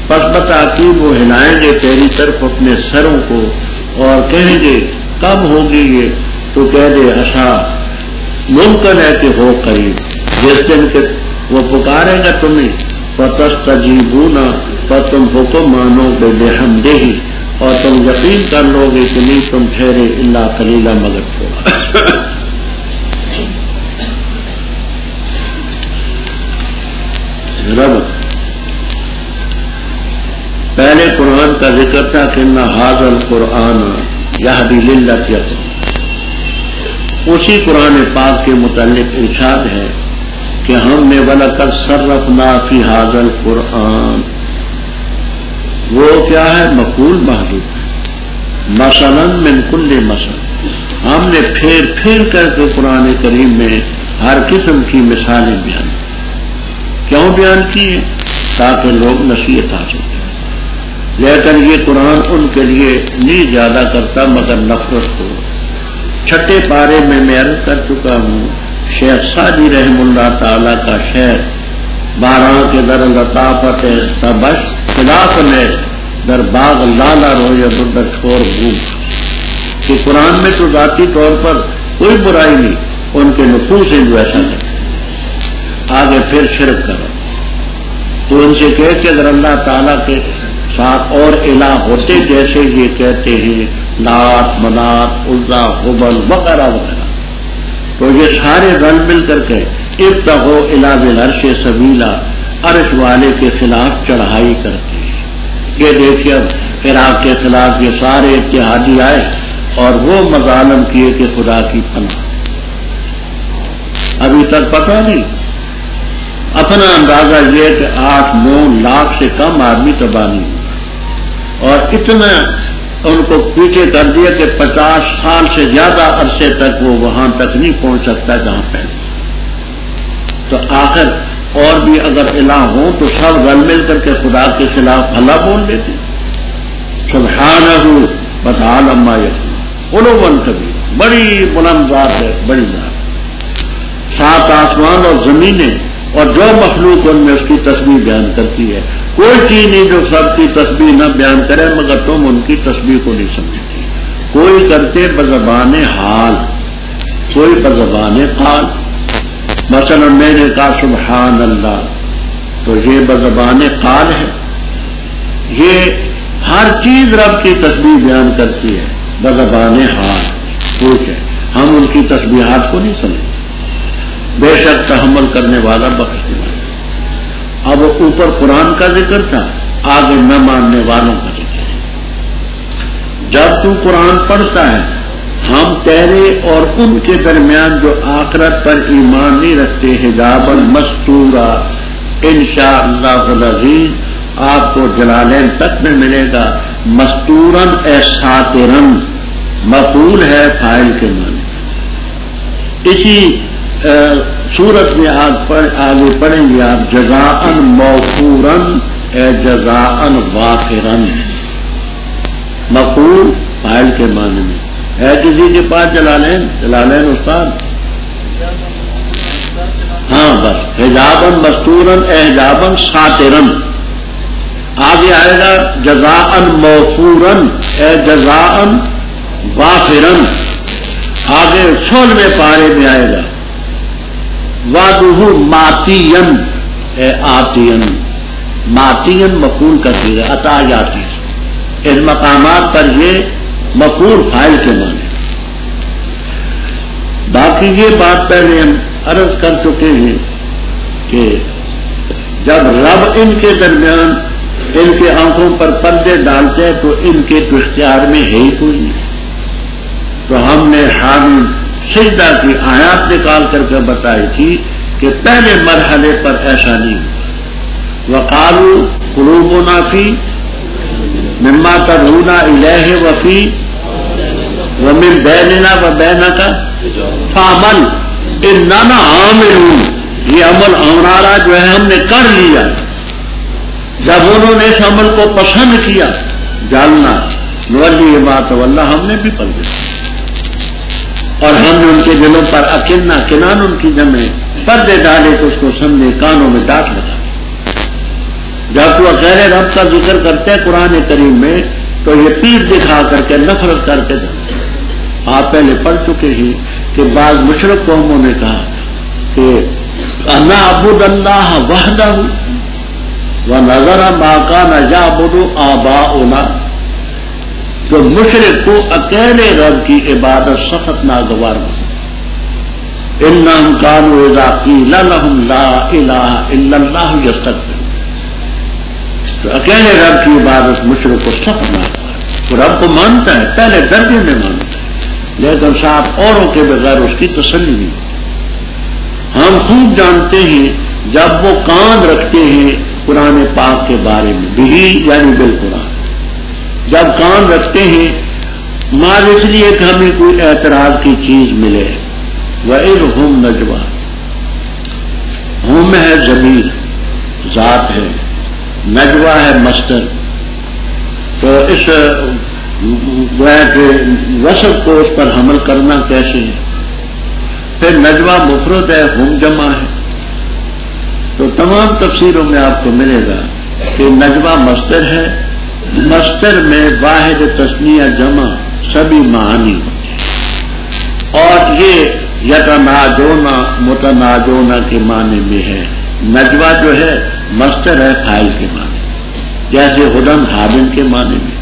پس بتاکید وہ ہلائیں گے تیری طرف اپنے سروں کو، اور کہیں گے کب ہوگی یہ؟ تو کہہ دے عصا، ممکن ہے کہ ہو قریب، جس دن کہ وہ پکارے گا تمہیں، فتستجیبون، پر تم حکم مانو گے بحمدہ، اور تم یقین کر لو گے کہ نہیں تم ٹھہرے الا قلیلا مگر تھوڑا. رب پہلے قرآن کا ذکر تھا کہ نہ ھذا القرآن یہدی للتی اقوم. اسی قرآن پاک کے متعلق ارشاد ہے کہ ہم نے وَلَقَدْ صَرَّفْنَا فِي ھذا القرآن، وہ کیا ہے؟ مفعول محذوف ہے. مثلاً من کل مثل، ہم نے پھیر پھیر کر کے قرآن کریم میں ہر قسم کی مثالیں بیان کی. کیوں بیان کی ہیں؟ تاکہ لوگ نصیحت حاصل کریں. لیکن یہ قرآن ان کے لیے نہیں زیادہ کرتا مگر نفرت کو. چھٹے پارے میں عرض کر چکا ہوں، شیخ سعدی رحم اللہ تعالی کا شعر، بارہ کے در لطافت سبش خلاف میں در باغ لالا رویا در چھوڑ بھوم. کہ قرآن میں تو ذاتی طور پر کوئی برائی نہیں، ان کے نفوس ہیں جو ایسا کرتے. آگے پھر شرک کرو تو ان سے کہے کہ اگر اللہ تعالیٰ کے ساتھ اور الہ ہوتے جیسے یہ کہتے ہیں لات منات عزا حبل وغیرہ وغیرہ، تو یہ سارے رل مل کر کے ابتغوا الی ذی العرش سبیلا، عرش والے کے خلاف چڑھائی کرتے ہیں. یہ دیکھیے اب عراق کے خلاف یہ سارے اتحادی آئے اور وہ مظالم کیے کہ خدا کی پناہ. ابھی تک پتہ نہیں، اپنا اندازہ یہ کہ 8-9 لاکھ سے کم آدمی تباہ نہیں ہوئے، اور اتنا ان کو پیچھے کر دیا کہ 50 سال سے زیادہ عرصے تک وہ وہاں تک نہیں پہنچ سکتا جہاں پہلے. تو آخر اور بھی اگر الہ ہوں تو سب رل مل کر کے خدا کے خلاف بھلا بول دیتے. سبحانہ وتعالی عما یصفون علوا کبیرا، بڑی بلند ذات ہے، بڑی ذات. 7 آسمان اور زمینیں اور جو مخلوق ان میں اس کی تسبیح بیان کرتی ہے. کوئی چیز نہیں جو سب کی تسبیح نہ بیان کرے، مگر تم ان کی تسبیح کو نہیں سمجھتے. کوئی کرتے بزبان حال، کوئی بزبان قال. مثلا میں نے کہا سبحان اللہ، تو یہ بزبان قال ہے. یہ ہر چیز رب کی تسبیح بیان کرتی ہے بزبان حال. ٹھیک ہے، ہم ان کی تسبیحات کو نہیں سمجھتے. بے شک تحمل کرنے والا بخشنے والا. اب اوپر قرآن کا ذکر تھا، آگے نہ ماننے والوں کا ذکر ہے. جب تو قرآن پڑھتا ہے، ہم تیرے اور ان کے درمیان جو آخرت پر ایمان نہیں رکھتے حجابا مستورا، انشاءاللہ العزیز آپ کو جلالین تک میں ملے گا. مستورن اے ساترن، مفعول ہے فاعل کے معنی. اسی سورت میں آگے پڑھیں گے آپ جزاء موفورن اے جزاء وافرن، مفعول فاعل کے معنی میں ہے. کسی کے پاس جلالین استاد؟ ہاں بس حجابن مستورن اے حجابن ساترن. آگے آئے گا جزاء موفورن اے جزاء وافرن. آگے 16ویں پارے میں آئے گا وعدہ ماتین اے آتین. ماتین مفعول کا صیغہ عطا جاتی ہے. ان مقامات پر یہ مفعول فاعل کے معنی. باقی یہ بات پہلے ہم عرض کر چکے ہیں کہ جب رب ان کے درمیان ان کے آنکھوں پر پردے ڈالتے ہیں تو ان کے تو اختیار میں ہے ہی کوئی نہیں. تو ہم نے حامل سجدہ کی آیات نکال کر کے بتائی تھی کہ پہلے مرحلے پر ایسا نہیں ہوا. وقالوا قلوبنا فی مما تدعونا الیہ وفی ومن بیننا وبینک فعمل اننا عاملون. یہ عمل ہمارا جو ہے ہم نے کر لیا. جب انہوں نے اس عمل کو پسند کیا جاننا نولی ما تولی، ہم نے بھی پل دیا اور ہم نے ان کے دلوں پر اکنہ کنان ان کی جمع پردے ڈالے تو اس کو سمجھے کانوں میں ڈانٹ لگا. جب تو غیر رب کا ذکر کرتے ہیں قرآن کریم میں تو یہ پیٹھ دکھا کر کے نفرت کر کے آپ پہلے پڑھ چکے ہی کہ بعض مشرک قوموں نے کہا کہ نعبد اللہ وحدہ ونذر ما کان یعبد آباؤنا. تو مشرک کو اکیلے رب کی عبادت سخت ناگوار ہو. انہم کانوا اذا قیل لہم لا الہ الا اللہ یستکبرون. تو اکیلے رب کی عبادت مشرک کو سخت ناگوار. وہ رب کو مانتا ہے، پہلے درجے میں مانتا ہے، لیکن صاحب اوروں کے بغیر اس کی تسلی نہیں. ہم خوب جانتے ہیں جب وہ کان رکھتے ہیں قرآن پاک کے بارے میں، بھی یعنی بالقرآن، جب کان رکھتے ہیں مال اس لیے کہ ہمیں کوئی اعتراض کی چیز ملے. وَإِذْ هُمْ نَجْوَىٰ، ہم ہے ضمیر، ذات ہے، نجوا ہے مصدر. تو اس وصف کو اس پر حمل کرنا کیسے ہے؟ پھر نجوا مفرد ہے، ہم جمع ہے. تو تمام تفسیروں میں آپ کو ملے گا کہ نجوا مصدر ہے، مصدر میں واحد تثنیہ جمع سبھی معانی ہوتے ہیں، اور یہ یتناجونا متناجونا کے معنی میں ہے. نجوا جو ہے مصدر ہے فاعل کے معنی، جیسے ہدن ہادن کے معنی میں.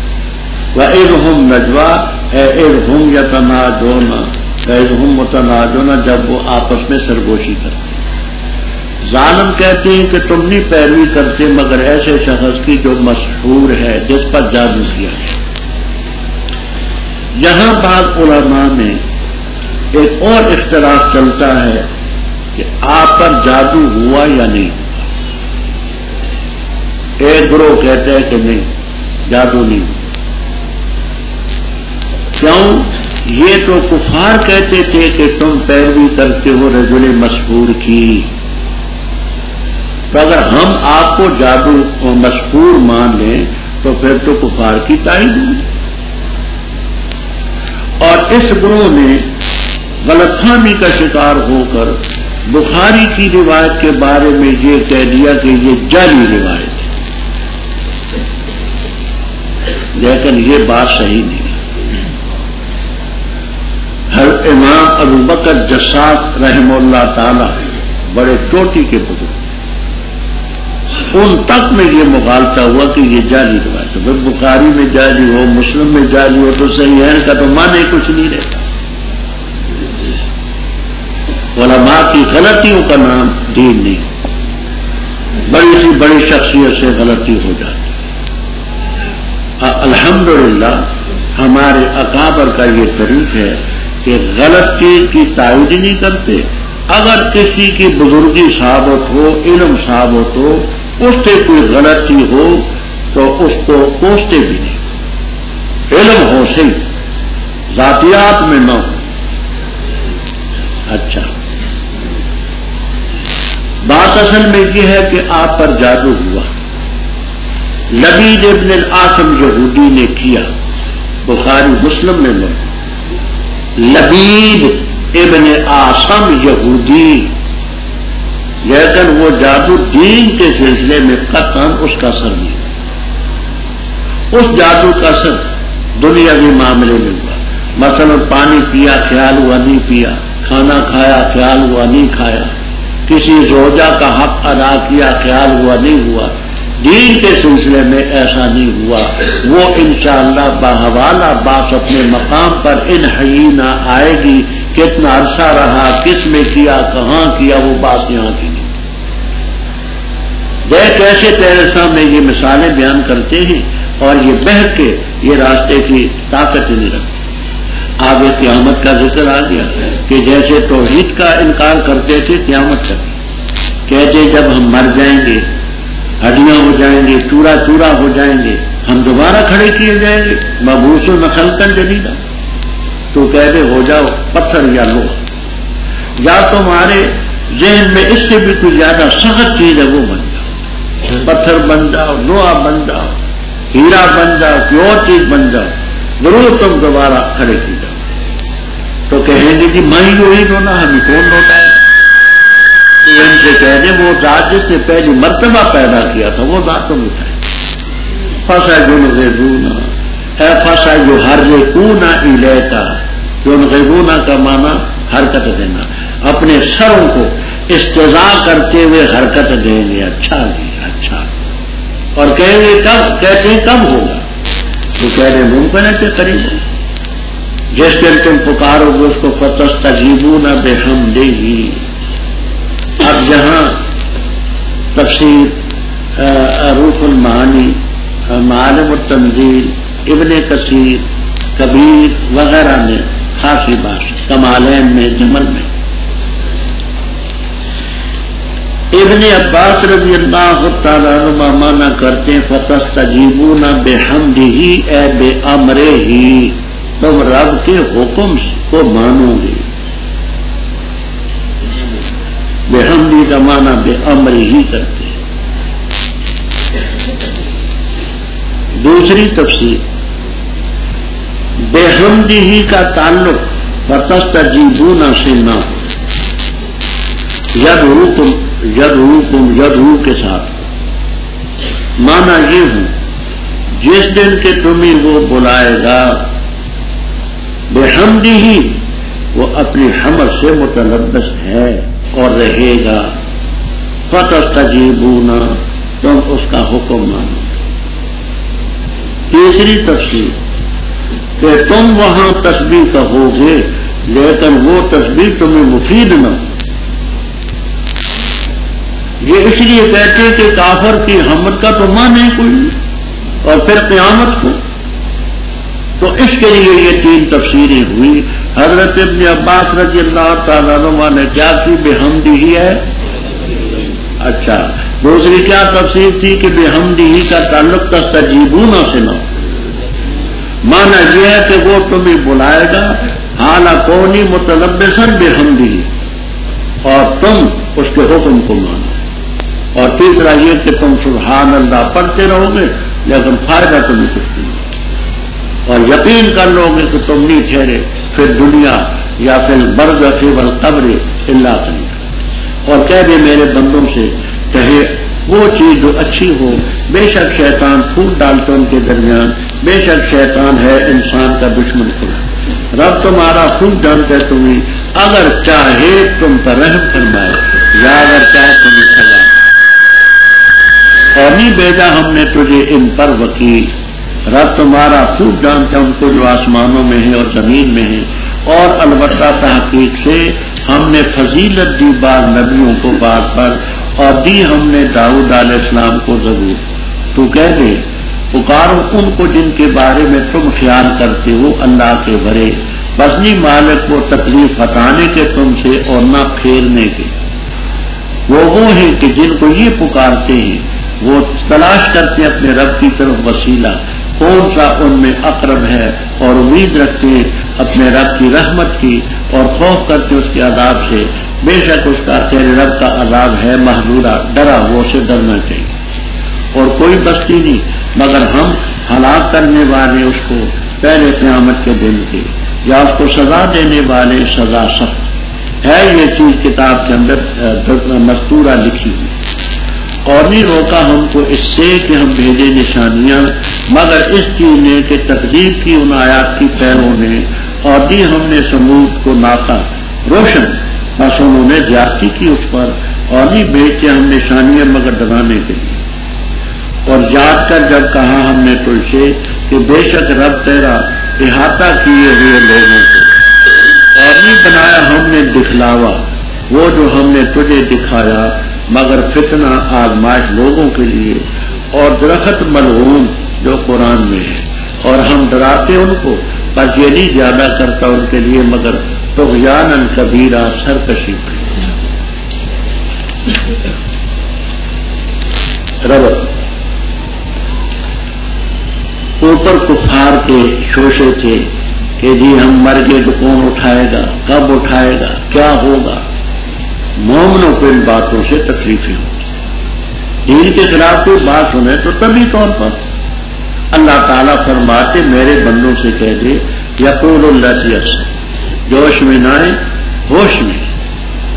وَإِذْ هُمْ نَجْوَىٰ اِذْ هُمْ یتناجونا اِذْ هُمْ متناجونا، جب وہ آپس میں سرگوشی کرتے ہیں. ظالم کہتے ہیں کہ تم نہیں پیروی کرتے مگر ایسے شخص کی جو مشہور ہے، جس پر جادو کیا ہے. یہاں بعض علماء میں ایک اور اختلاف چلتا ہے کہ آپ پر جادو ہوا یا نہیں ہوا. ایک گروہ کہتے ہیں کہ نہیں، جادو نہیں ہوا. کیوں؟ یہ تو کفار کہتے تھے کہ تم پیروی کرتے ہو رجل مشہور کی. تو اگر ہم آپ کو جادو مشہور مان لیں تو پھر تو کفار کی تائید ہوئی. اور اس گروہ نے غلط فہمی کا شکار ہو کر بخاری کی روایت کے بارے میں یہ کہہ دیا کہ یہ جعلی روایت ہے، لیکن یہ بات صحیح نہیں. ہر امام ابوبکر جساس رحمہ اللہ تعالی بڑے چوٹی کے بزرگ، ان تک میں یہ مغالطہ ہوا کہ یہ جعلی روایت ہے. بخاری میں جعلی ہو، مسلم میں جعلی ہو تو صحیحین کا تو معنی کچھ نہیں رہتا. علماء کی غلطیوں کا نام دین نہیں. بڑی سی بڑی شخصیت سے غلطی ہو جاتی. الحمدللہ ہمارے اکابر کا یہ طریق ہے کہ غلطی کی تائید نہیں کرتے. اگر کسی کی بزرگی ثابت ہو، علم ثابت ہو، اس سے کوئی غلطی ہو تو اس کو کوستے بھی نہیں. علم ہو صحیح، ذاتیات میں نہ ہو. اچھا، بات اصل میں یہ ہے کہ آپ پر جادو ہوا. لبید ابن العاصم یہودی نے کیا، بخاری مسلم میں لو. لبید ابن عاصم یہودی، لیکن وہ جادو دین کے سلسلے میں قطعاً اس کا اثر نہیں. اس جادو کا اثر دنیاوی معاملے میں ہوا. مثلا پانی پیا خیال ہوا نہیں پیا، کھانا کھایا خیال ہوا نہیں کھایا، کسی زوجہ کا حق ادا کیا خیال ہوا نہیں ہوا. دین کے سلسلے میں ایسا نہیں ہوا. وہ انشاءاللہ بحوالہ بات اپنے مقام پر انحینا آئے گی. کتنا عرصہ رہا، کس میں کیا، کہاں کیا، وہ بات یہاں کی نہیں. دیکھ کیسے تیرے سامنے یہ مثالیں بیان کرتے ہیں اور یہ بہہ کے یہ راستے کی طاقت نہیں رکھتے. آگے قیامت کا ذکر آ گیا کہ جیسے توحید کا انکار کرتے تھے قیامت کا کہتے جب ہم مر جائیں گے، ہڈیاں ہو جائیں گے، چورا چورا ہو جائیں گے، ہم دوبارہ کھڑے کیے جائیں گے. مبعوث خلقا جدیدا. تو کہتے ہو جاؤ پتھر یا لوہا، یا تمہارے ذہن میں اس سے بھی کوئی زیادہ سخت چیز ہے وہ بن جاؤ. پتھر بن جاؤ، لوہا بن جاؤ، ہیرا بن جاؤ، کوئی اور چیز بن جاؤ، ضرور تم دوبارہ کھڑے کی جاؤ. تو کہیں گے کہ میں ہی وہی رونا، ہمیں کون روتا ہے؟ تو ان سے کہہ دیں وہ ذات جس نے پہلی مرتبہ پیدا کیا تھا وہ ذات تم اٹھائے. فَسَيُنْغِضُونَ اے فَسَيُحَرِّقُونَ إِلَيْكَ. يُنْغِضُونَ کا معنی حرکت دینا، اپنے سروں کو استضاء کرتے ہوئے حرکت دیں گے. اچھا جی اچھا. اور کہیں گے کب؟ کہتے ہیں کب ہوگا؟ تو کہہ رہے ممکن ہے کہ قریب ہو. جس دن تم پکارو گے اس کو فتستجیبون بحمدہ. اب یہاں تفسیر روح المعانی، معالم التنزیل، ابن کثیر، کبیر وغیرہ نے خاصی بات، کمالین میں، جمل میں. ابن عباس رضی اللہ تعالیٰ عنہ مانا کرتے ہیں فتستجیبون بحمدہ اے بامرہ، تم رب کے حکم کو مانو گے. بحمدہ کا مانا بامرہ ہی کرتے ہیں. دوسری تفسیر بحمدہ کا تعلق فتستجیبون سے نہ ہو، یدعوکم کے ساتھ. مانا یہ ہوں جس دن کے تمہیں وہ بلائے گا، بحمدہ وہ اپنی حمد سے متلبس ہے اور رہے گا، فتستجیبون تم اس کا حکم مانو. تیسری تفسیر کہ تم وہاں تسبیح کہو گے لیکن وہ تسبیح تمہیں مفید نہ ہو. یہ اس لیے کہتے ہیں کہ کافر کی حمد کا تو مان نہیں کوئی، اور پھر قیامت کو. تو اس کے لیے یہ تین تفسیریں ہوئی. حضرت ابن عباس رضی اللہ تعالیٰ عنہ نے کیا کی؟ بحمدہ ہی ہے. اچھا، دوسری کیا تفسیر تھی کہ بحمدہ ہی کا تعلق تستجیبون سے نہ. مانا یہ ہے کہ وہ تمہیں بلائے گا حالہ کونی متلبسن بحمدہ، اور تم اس کے حکم کو مانو. اور تیسرا یہ کہ تم سبحان اللہ پڑھتے رہو گے لیکن فائدہ تمہیں کچھ نہیں، اور یقین کر لو گے کہ تم نہیں ٹھہرے پھر دنیا یا پھر برزخ والقبر الا کریں. اور کہہ دے میرے بندوں سے کہے وہ چیز جو اچھی ہو. بے شک شیطان پھول ڈالتا ان کے درمیان، بے شک شیطان ہے انسان کا دشمن خدا. رب تمہارا خوب جانتا ہے تمہیں، اگر چاہے تم پر رحم فرمائے یا اگر چاہے تمہیں سزا. اور نہیں بھیجا ہم نے تجھے ان پر وکیل. رب تمہارا خوب جانتا ہے ان کو جو آسمانوں میں ہے اور زمین میں ہے. اور البتہ تحقیق سے ہم نے فضیلت دی بعض نبیوں کو بعض پر، اور دی ہم نے داؤد علیہ السلام کو زبور. تو کہہ دے پکارو ان کو جن کے بارے میں تم خیال کرتے ہو اللہ کے برے، بس نہیں مالک کو تکلیف ہٹانے کے تم سے اور نہ پھیرنے کے. وہ ہیں کہ جن کو یہ پکارتے ہیں وہ تلاش کرتے ہیں اپنے رب کی طرف وسیلہ، کون سا ان میں اقرب ہے، اور امید رکھتے ہیں اپنے رب کی رحمت کی اور خوف کرتے اس کے عذاب سے. بے شک اس کا تیرے رب کا عذاب ہے محذورہ، ڈرا وہ سے ڈرنا چاہیے. اور کوئی بستی نہیں مگر ہم ہلاک کرنے والے اس کو پہلے قیامت کے دن کے، یا اس کو سزا دینے والے سزا سخت ہے. یہ چیز کتاب کے اندر مستورہ لکھی ہوئی. اور نہیں روکا ہم کو اس سے کہ ہم بھیجے نشانیاں، مگر اس چیز نے کہ تکذیب کی ان آیات کی پیروں نے، اور دی ہم نے سمود کو ناکا روشن، بس انہوں نے زیادتی کی اس پر. اور نہیں بھیجتے ہم نشانیاں مگر ڈرانے کے لیے. اور یاد کر جب کہا ہم نے تجھ سے کہ بے شک رب تیرا احاطہ کیے ہوئے لوگوں کو، اور نہیں بنایا ہم نے دکھلاوا وہ جو ہم نے تجھے دکھایا مگر فتنہ آزمائش لوگوں کے لیے. اور درخت ملعون جو قرآن میں ہے، اور ہم ڈراتے ان کو، بس یہ نہیں زیادہ کرتا ان کے لیے مگر طغیانا کبیرہ، سرکشی. رب اوپر کفار کے شوشے تھے کہ جی ہم مر گئے تو کون اٹھائے گا، کب اٹھائے گا، کیا ہوگا. مومنوں کو ان باتوں سے تکلیفیں ہوتی. دین کے خلاف کوئی بات سنے تو طبی طور پر اللہ تعالیٰ فرماتے میرے بندوں سے کہہ دے یقول اللہ جوش میں نہ آئے ہوش میں.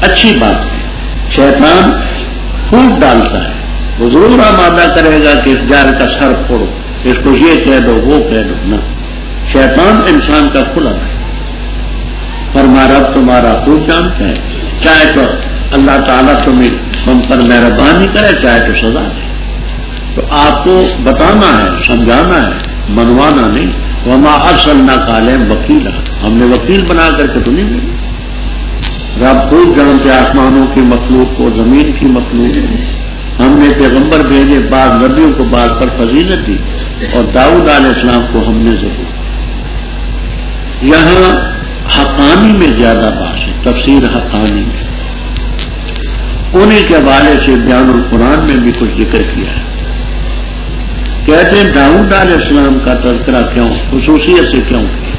اچھی بات ہے، شیطان خوب ڈالتا ہے، وہ ضرور آمادہ کرے گا کہ اس جال کا سر پھوڑو، اس کو یہ کہہ دو وہ کہہ دو. نہ، شیطان انسان کا کھلا ہے. فرما رب تمہارا خوب جانتا ہے، چاہے تو اللہ تعالیٰ تمہیں ہم پر مہربانی کرے، چاہے تو سزا دے. تو آپ کو بتانا ہے، سمجھانا ہے منوانا نہیں. وما ارسلناک علیہم وکیلا، ہم نے وکیل بنا کر کے تو نہیں بھیجا. رب خوب جانتے آسمانوں کی مخلوق کو، زمین کی مخلوق کو. ہم نے پیغمبر بھیجے، بعض نبیوں کو بعض پر فضیلت دی، اور داؤد علیہ السلام کو ہم نے ضرور. یہاں حقانی میں زیادہ بات ہے، تفسیر حقانی میں انہیں کے حوالے سے بیان القرآن میں بھی کچھ ذکر کیا ہے. کہتے ہیں داؤد علیہ السلام کا تذکرہ کیوں، خصوصیت سے کیوں کیا؟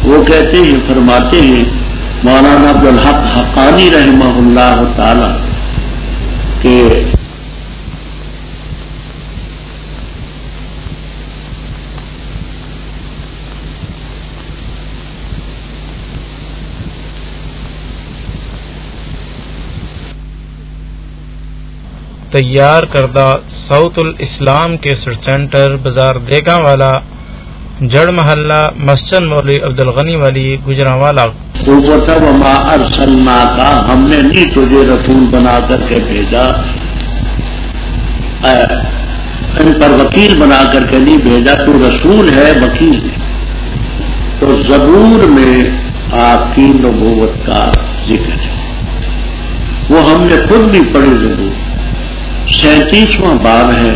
وہ کہتے ہیں، فرماتے ہیں مولانا عبدالحق حقانی رحمہ اللہ تعالی کہ تیار کردہ صوت الاسلام کے سینٹر بازار دیگا والا جڑ محلہ مسجد مولوی عبدالغنی والی گجرانوالا. وما ارسلناک، ہم نے نہیں تجھے رسول بنا کر کے بھیجا، ان پر وکیل بنا کر کے نہیں بھیجا، تو رسول ہے وکیل ہے. تو زبور میں آپ کی نبوت کا ذکر ہے، وہ ہم نے خود بھی پڑھی. زبور 37واں باب ہے،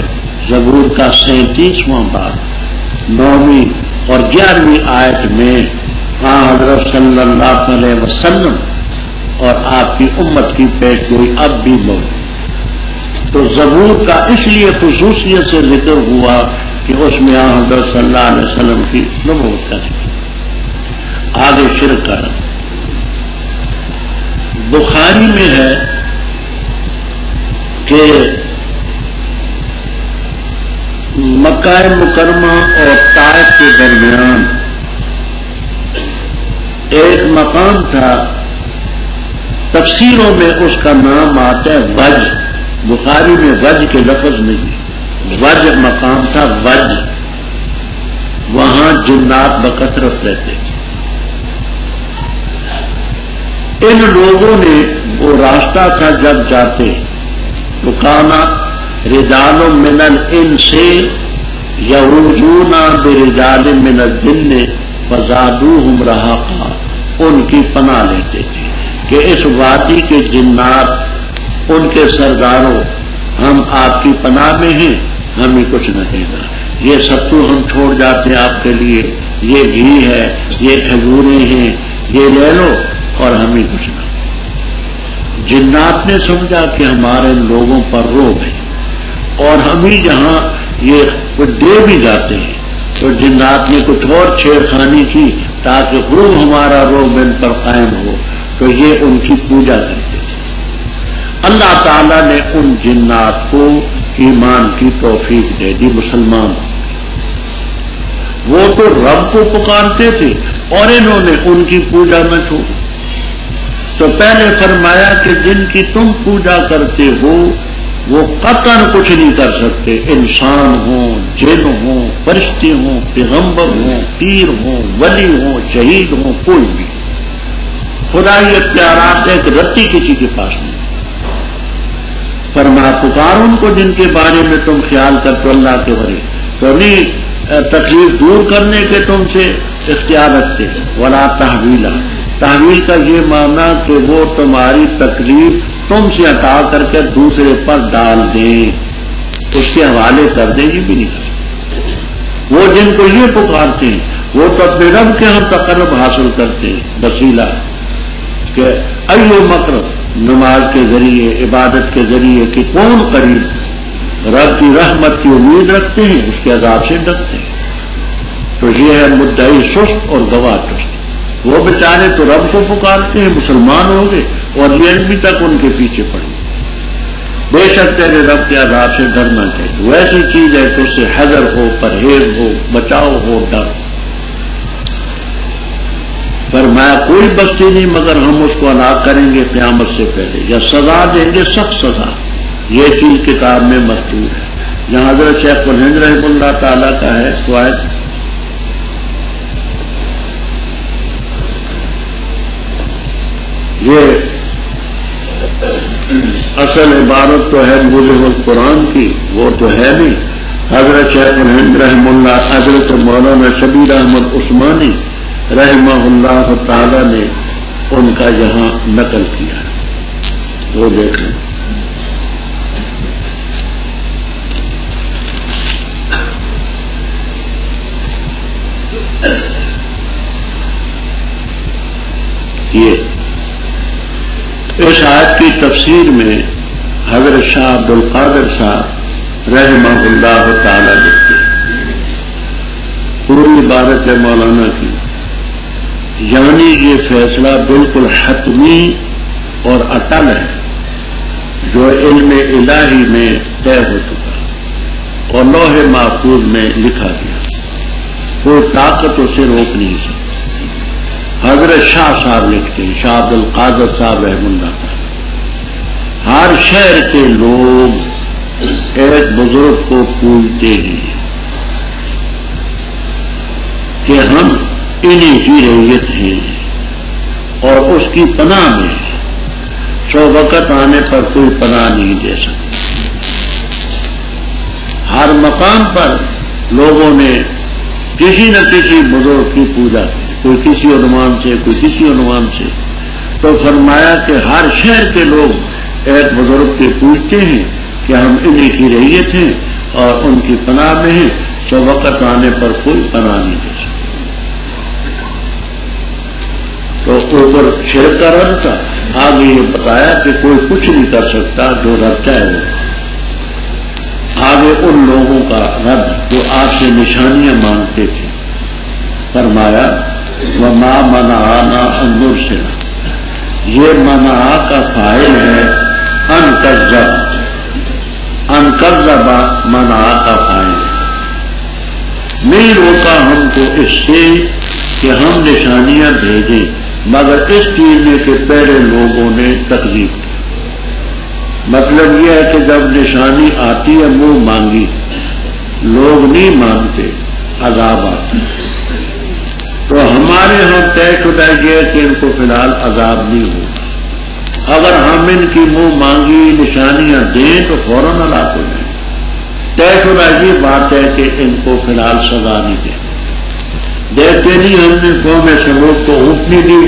زبور کا 37واں باب، 9ویں اور 11ویں آیت میں حضرت صلی اللہ علیہ وسلم اور آپ کی امت کی پیش گوئی اب بھی موجود. تو زبور کا اس لیے خصوصیت سے ذکر ہوا کہ اس میں حضرت صلی اللہ علیہ وسلم کی نبوت کا ذکر. آگے شرک کا بخاری میں ہے کہ مکہ مکرمہ اور طائف کے درمیان ایک مقام تھا، تفسیروں میں اس کا نام آتا ہے وج. بخاری میں وج کے لفظ نہیں، وج مقام تھا، وج. وہاں جنات بکثرت رہتے تھے. ان لوگوں نے وہ راستہ تھا جب جاتے تو کانا رجال من الانس یعوذون برجال من الجن فزادوہم رہقا، ان کی پناہ لیتے تھے کہ اس وادی کے جنات ان کے سرداروں ہم آپ کی پناہ میں ہیں، ہمیں کچھ نہ دینا، یہ ستو ہم چھوڑ جاتے ہیں آپ کے لیے، یہ گھی ہے، یہ کھجوریں ہیں، یہ لے لو اور ہمیں کچھ نہ. جنات نے سمجھا کہ ہمارے لوگوں پر روب ہے اور ہم ہی جہاں یہ کچھ دے بھی جاتے ہیں، تو جنات نے کچھ اور چھیڑخانی کی تاکہ خوب ہمارا روب ان پر قائم ہو، تو یہ ان کی پوجا کرتے تھے. اللہ تعالیٰ نے ان جنات کو ایمان کی توفیق دے دی، مسلمان. وہ تو رب کو پکارتے تھے اور انہوں نے ان کی پوجا نہ چھوڑی. تو پہلے فرمایا کہ جن کی تم پوجا کرتے ہو وہ قطعاً کچھ نہیں کر سکتے، انسان ہوں، جن ہوں، فرشتے ہوں، پیغمبر ہوں، پیر ہوں، ولی ہوں، شہید ہوں، کوئی بھی. خدائی اختیارات ایک رتی کسی کے پاس نہیں. فرمایا پکار ان کو جن کے بارے میں تم خیال کرتے اللہ کے بارے، تو نہیں تکلیف دور کرنے کے تم سے اختیار رکھتے. ولا تحویلا، تحویل کا یہ معنی کہ وہ تمہاری تکلیف تم سے ہٹا کر کے دوسرے پر ڈال دیں، اس کے حوالے کر دیں، یہ بھی نہیں کر سکتے. وہ جن کو یہ پکارتے ہیں وہ تو اپنے رب کے ہم تقرب حاصل کرتے ہیں وسیلہ کہ ایو مکر، نماز کے ذریعے، عبادت کے ذریعے کہ کون قریب رب کی رحمت کی امید رکھتے ہیں، اس کے عذاب سے ڈرتے ہیں. تو یہ ہے مدعی سست اور گواہ چست. وہ بیچارے تو رب کو پکارتے ہیں، مسلمان ہو گئے اور یہ ابھی تک ان کے پیچھے پڑے. بے شک تیرے رب کے عذاب سے ڈرنا چاہیے. وہ ایسی چیز ہے کہ اس سے حذر ہو، پرہیز ہو، بچاؤ ہو، ڈر. فرمایا کوئی بستی نہیں مگر ہم اس کو ہلاک کریں گے قیامت سے پہلے، یا سزا دیں گے سخت سزا. یہ چیز کتاب میں مذکور ہے. جہاں حضرت شیخ الہند رحمہ اللہ تعالیٰ کا ہے قواعد، یہ اصل عبارت تو ہے موجب القرآن کی، وہ تو ہے نہیں. حضرت شیخ الہند رحمہ اللہ، حضرت مولانا شبیر احمد عثمانی رحمہ اللہ تعالی نے ان کا یہاں نقل کیا ہے، وہ دیکھ لیں۔ یہ اس آیت کی تفسیر میں حضرت شاہ عبد القادر صاحب رحمہ اللہ تعالی لکھتے ہیں، پوری عبارت ہے مولانا کی، یعنی یہ فیصلہ بالکل حتمی اور اٹل ہے جو علم الہی میں طے ہو چکا اور لوح محفوظ میں لکھا گیا، کوئی طاقت اسے روک نہیں سکتی۔ حضرت شاہ صاحب لکھتے ہیں، شاہ عبد القادر صاحب رحمہ اللہ تعالی، ہر شہر کے لوگ ایک بزرگ کو پوجتے ہیں کہ ہم انہیں کی رعیت ہیں اور اس کی پناہ میں سو وقت آنے پر کوئی پناہ نہیں دے سکتا۔ ہر مقام پر لوگوں نے کسی نہ کسی بزرگ کی پوجا کی، کوئی کسی عنوان سے، کوئی کسی عنوان سے، تو فرمایا کہ ہر شہر کے لوگ ایک بزرگ کے پوچھتے ہیں کہ ہم انہیں کی رعیت ہیں اور ان کی پناہ میں ہیں، تو وقت آنے پر کوئی پناہ نہیں دے سکتا۔ تو اوپر شرک کا رد تھا، آگے یہ بتایا کہ کوئی کچھ نہیں کر سکتا جو رد ہے وہ۔ آگے ان لوگوں کا رد جو آپ سے نشانیاں مانگتے تھے، فرمایا وَمَا مَنَعَنَا أَن نُرْسِلَ، یہ منع کا فاعل ہے ان کذب، منع کا فاعل ہے، نہیں روکا ہم کو اس سے کہ ہم نشانیاں بھیجیں، مگر اس چیز میں کہ پہلے لوگوں نے تکذیب کی۔ مطلب یہ ہے کہ جب نشانی آتی ہے منہ مانگی، لوگ نہیں مانتے، عذاب آتا ہے۔ تو ہمارے ہاں طے شدہ یہ ہے کہ ان کو فی الحال عذاب نہیں ہوگا، اگر ہم ان کی منہ مانگی نشانیاں دیں تو فوراً ہلاک ہو جائیں۔ طے شدہ یہ بات ہے کہ ان کو فی الحال سزا نہیں دیں۔ دیکھتے نہیں ہم نے قوم سمود کو اونٹنی دی،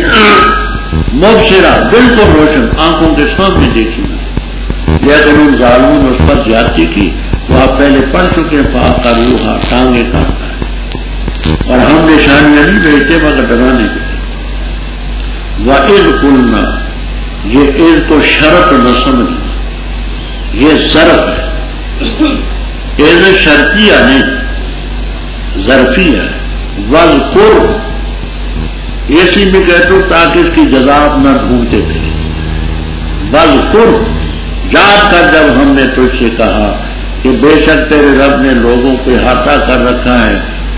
مبصرہ بالکل روشن آنکھوں کے سامنے دیکھی، لیکن ان ظالموں نے اس پر زیادتی کی، تو آپ پہلے پڑھ چکے فَعَقَرُوهَا، ٹانگیں کاٹتا ہے، اور ہم نشانیاں نہیں بھیجتے مگر ڈرانے کے۔ وَإِذْ قُلْنَا، یہ اذ کو شرط نہ سمجھنا، یہ ظرف ہے، اذ شرطیہ نہیں ظرفیہ ہے۔ وَاذْكُرْ، اسی میں کہتے ہو تاکہ اس کی جزا آپ نہ ڈھونڈتے تھے۔ وَاذْكُرْ، یاد کر جب ہم نے تجھ سے کہا کہ بے شک تیرے رب نے لوگوں کو احاطہ کر رکھا ہے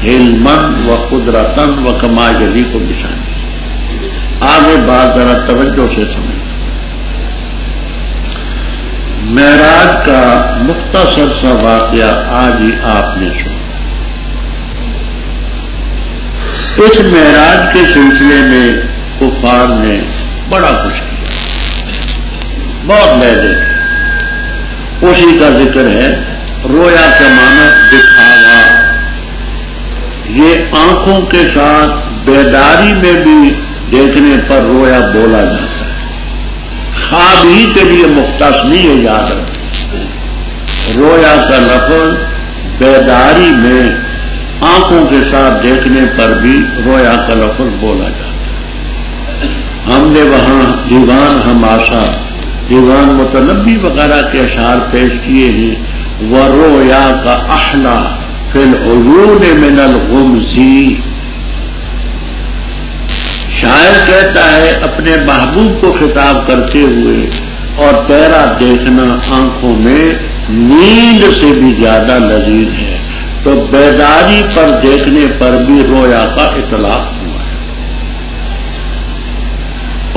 علماً و قدرتاً و کما یلیق بشانہ۔ آگے بات ذرا توجہ سے سمجھ۔ معراج کا مختصر سا واقعہ آج ہی آپ نے سنا۔ اس معراج کے سلسلے میں کفار نے بڑا کچھ کیا، بہت لہجے، اسی کا ذکر ہے۔ رویا کا معنی دکھاوا، یہ آنکھوں کے ساتھ بیداری میں بھی دیکھنے پر رویا بولا جاتا ہے، خواب ہی کے لیے مختص نہیں ہے، یاد رکھیں۔ رویا کا لفظ بیداری میں آنکھوں کے ساتھ دیکھنے پر بھی رویا کا لفظ بولا جاتا ہے۔ ہم نے وہاں دیوان حماسہ، دیوان متنبی وغیرہ کے اشعار پیش کیے ہیں۔ وَرُؤْيَا کا احلا فی العیون من الغمزی، شاعر کہتا ہے اپنے محبوب کو خطاب کرتے ہوئے، اور تیرا دیکھنا آنکھوں میں نیند سے بھی زیادہ لذیذ ہے۔ تو بیداری پر دیکھنے پر بھی رویا کا اطلاق ہوا ہے۔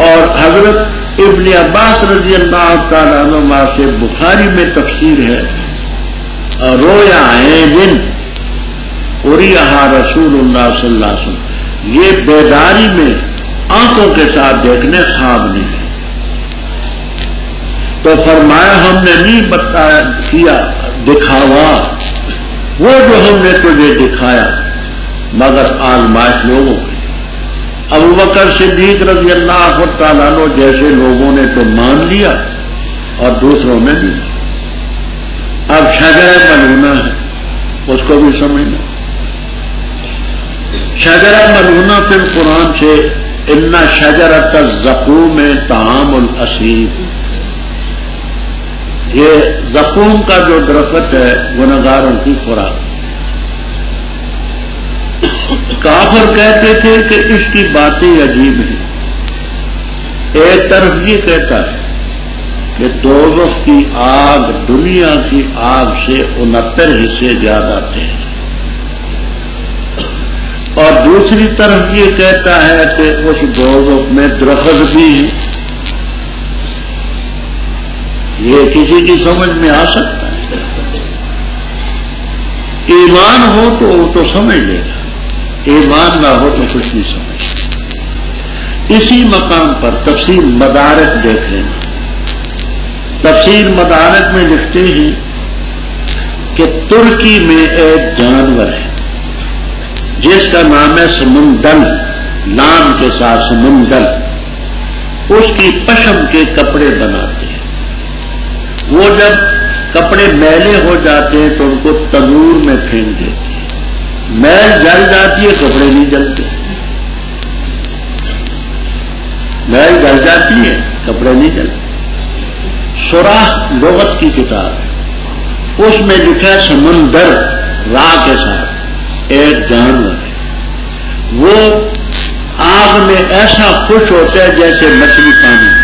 اور حضرت ابن عباس رضی اللہ تعالیٰ عنہ سے بخاری میں تفسیر ہے، رویا عین اریہا رسول اللہ صلی اللہ علیہ وسلم، یہ بیداری میں آنکھوں کے ساتھ دیکھنے خواب نہیں ہے۔ تو فرمایا ہم نے نہیں بتایا کیا دکھاوا، وہ جو ہم نے تجھے دکھایا مگر آزمائش لوگوں کی. ابو بکر صدیق رضی اللہ تعالیٰ عنہ جیسے لوگوں نے تو مان لیا اور دوسروں نے بھی. اب شجرہ ملعونہ ہے اس کو بھی سمجھنا. شجرہ ملعونہ پھر قرآن سے ان شجرۃ الزقوم طعام الاثیم. یہ زقوم کا جو درخت ہے گنہگاروں کی خوراک. کافر کہتے تھے کہ اس کی باتیں عجیب ہیں. ایک طرف یہ کہتا ہے کہ دوزخ کی آگ دنیا کی آگ سے 69 حصے زیادہ تھے، اور دوسری طرف یہ کہتا ہے کہ اس دوزخ میں درخت بھی ہیں. یہ کسی کی سمجھ میں آ سکتا ہے؟ ایمان ہو تو وہ تو سمجھ لے گا، ایمان نہ ہو تو کچھ نہیں سمجھ. اسی مقام پر تفسیر مدارک دیکھ لینا. تفسیر مدارک میں لکھتے ہیں کہ ترکی میں ایک جانور ہے جس کا نام ہے سمندل، نام کے ساتھ سمندل. اس کی پشم کے کپڑے بناتے ہیں. وہ جب کپڑے میلے ہو جاتے ہیں تو ان کو تنور میں پھینک دیتے ہیں. میل جل جاتی ہے، کپڑے نہیں جلتے. میل جل جاتی ہے، کپڑے نہیں جلتے. سوراخ لغت کی کتاب ہے، اس میں لکھا ہے سمندر را کے ساتھ ایک جانور ہے. وہ آگ میں ایسا خوش ہوتا ہے جیسے مچھلی پانی میں.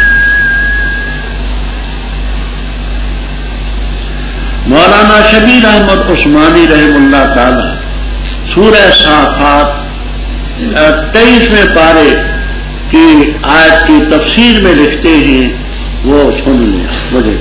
مولانا شبیر احمد عثمانی رحم اللہ تعالی سورہ صافات 23ویں پارے کی آیت کی تفسیر میں لکھتے ہیں، وہ سن لیں مجھے.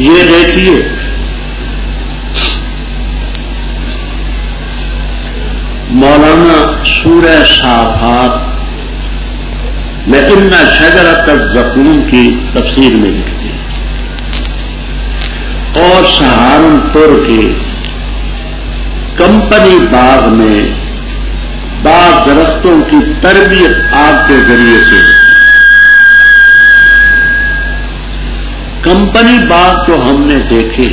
یہ دیکھیے مولانا سورہ صافات میں ان شجرۃ الزقوم کی تفسیر میں لکھتے ہیں. اور سہارنپور کے کمپنی باغ میں باغ درختوں کی تربیت آگ کے ذریعے سے. کمپنی باغ جو ہم نے دیکھے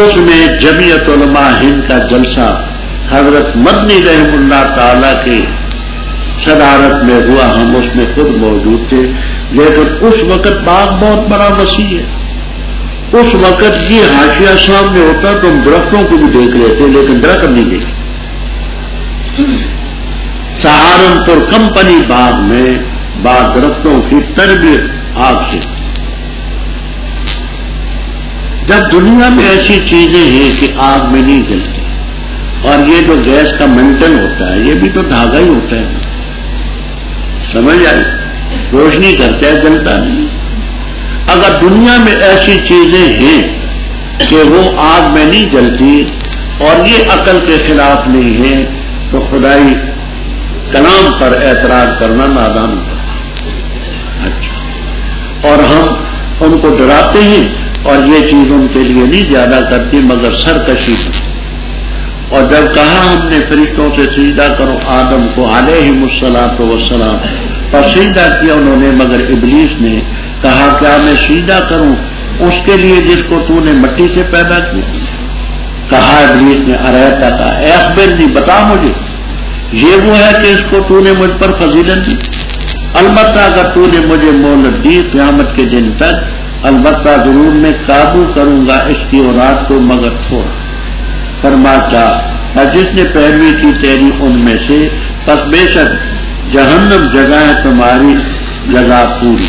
اس میں جمعیت علماء ہند کا جلسہ حضرت مدنی رحم اللہ تعالی کے صدارت میں ہوا. ہم اس میں خود موجود تھے، لیکن اس وقت باغ بہت بڑا وسیع ہے. اس وقت یہ حاشیہ سامنے ہوتا تو ہم درختوں کو بھی دیکھ لیتے لیکن درخت نہیں دیکھتے. سہارنپور کمپنی باغ میں باغ درختوں کی تربیت آگ سے. جب دنیا میں ایسی چیزیں ہیں کہ آگ میں نہیں جلتی، اور یہ جو گیس کا منٹل ہوتا ہے یہ بھی تو دھاگا ہی ہوتا ہے، سمجھ آئی؟ روشنی کرتا ہے، جلتا نہیں. اگر دنیا میں ایسی چیزیں ہیں کہ وہ آگ میں نہیں جلتی اور یہ عقل کے خلاف نہیں ہے تو خدائی کلام پر اعتراض کرنا نادان ہوتا. اچھا، اور ہم ان کو ڈراتے ہیں اور یہ چیز ان کے لیے نہیں زیادہ کرتی مگر سرکشی کرتی. اور جب کہا ہم نے فرشتوں سے سجدہ کرو آدم کو علیہم الصلاۃ والسلام، پر سجدہ کیا انہوں نے مگر ابلیس نے کہا کیا میں سجدہ کروں اس کے لیے جس کو تو نے مٹی سے پیدا کیا؟ کہا ابلیس نے ارہتا کا اے اخبرنی، بتا مجھے یہ وہ ہے کہ اس کو تو نے مجھ پر فضیلت دی؟ البتہ اگر تو نے مجھے مہلت دی قیامت کے دن تک، البتہ ضرور میں قابو کروں گا اس کی اولاد کو مگر تھوڑا. فرماتا اور جس نے پیروی کی تیری ان میں سے، پس بے شک جہنم جگہ ہے تمہاری جگہ پوری۔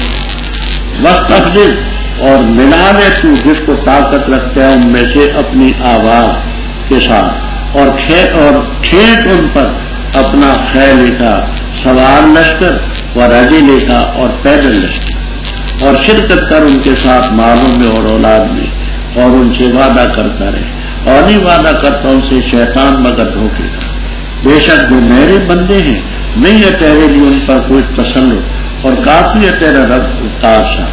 وَاسْتَفْزِزْ، اور ملا لے تو جس کو طاقت رکھتا ہے ان میں سے اپنی آواز کے ساتھ، اور کھینچ ان پر اپنا خیل کا سوار لشکر و رجل کا اور پیدل لشکر، اور شرکت کر ان کے ساتھ مالوں میں اور اولاد میں، اور ان سے وعدہ کرتا رہے، اور نہیں وعدہ کرتا ان سے شیطان مگر دھوکے کا۔ بے شک جو میرے بندے ہیں نہیں ہے تیرے لیے ان پر کوئی تسلط، اور کافی ہے تیرا رب تارشا۔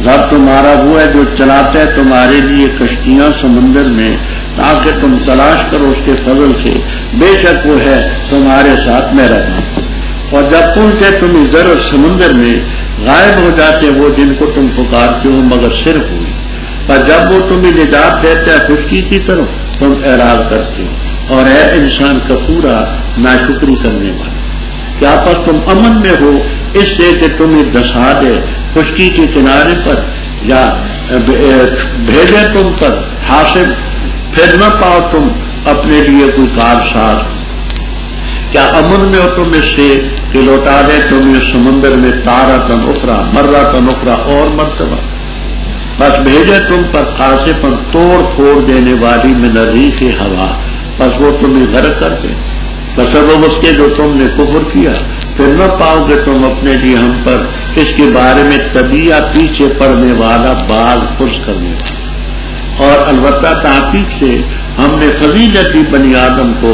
رب تمہارا وہ ہے جو چلاتا ہے تمہارے لیے کشتیاں سمندر میں تاکہ تم تلاش کرو اس کے فضل سے، بے شک وہ ہے تمہارے ساتھ مہربان۔ اور جب پہنچے تم ادھر سمندر میں غائب ہو جاتے وہ جن کو تم پکارتے ہو مگر صرف ہوئی، پر جب وہ تمہیں نجات دیتا ہے خشکی کی طرف تم اعراض کرتے ہو، اور اے انسان کا پورا ناشکری کرنے والا، کیا پس تم امن میں ہو اس سے کہ تمہیں دسا دے خشکی کے کنارے پر، یا بھیجے تم پر حاصل، پھر نہ پاؤ تم اپنے لیے کوئی کار ساز؟ کیا امن میں ہو تم اس سے کہ لوٹا دے تمہیں سمندر میں تارتن اخرى مرتن اخرى اور مرتبہ؟ بس بھیجے تم پر قاصفاً توڑ پھوڑ دینے والی من الریح ہوا، بس وہ تمہیں غرق کر دے، بسبب اس کے جو تم نے کفر کیا، پھر نہ پاؤ گے تم اپنے لیے ہم پر اس کے بارے میں طبیعہ پیچھے پڑنے والا باز پرس کرنے والا۔ اور البتہ تحقیق سے ہم نے فضیلت دی بنی آدم کو،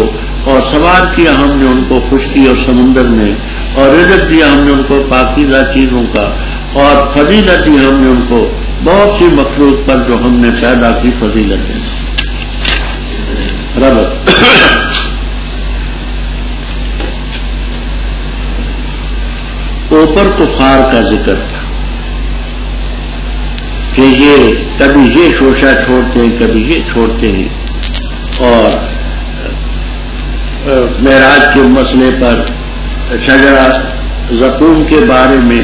اور سوار کیا ہم نے ان کو خشکی اور سمندر میں، اور رزق دیا ہم نے ان کو پاکیزہ چیزوں کا، اور فضیلت دی ہم نے ان کو بہت سی مخلوق پر جو ہم نے پیدا کی فضیلت دی۔ رب اوپر کفار کا ذکر تھا کہ یہ کبھی یہ شوشہ چھوڑتے ہیں کبھی یہ چھوڑتے ہیں، اور معراج کے مسئلے پر شجرہ زقوم کے بارے میں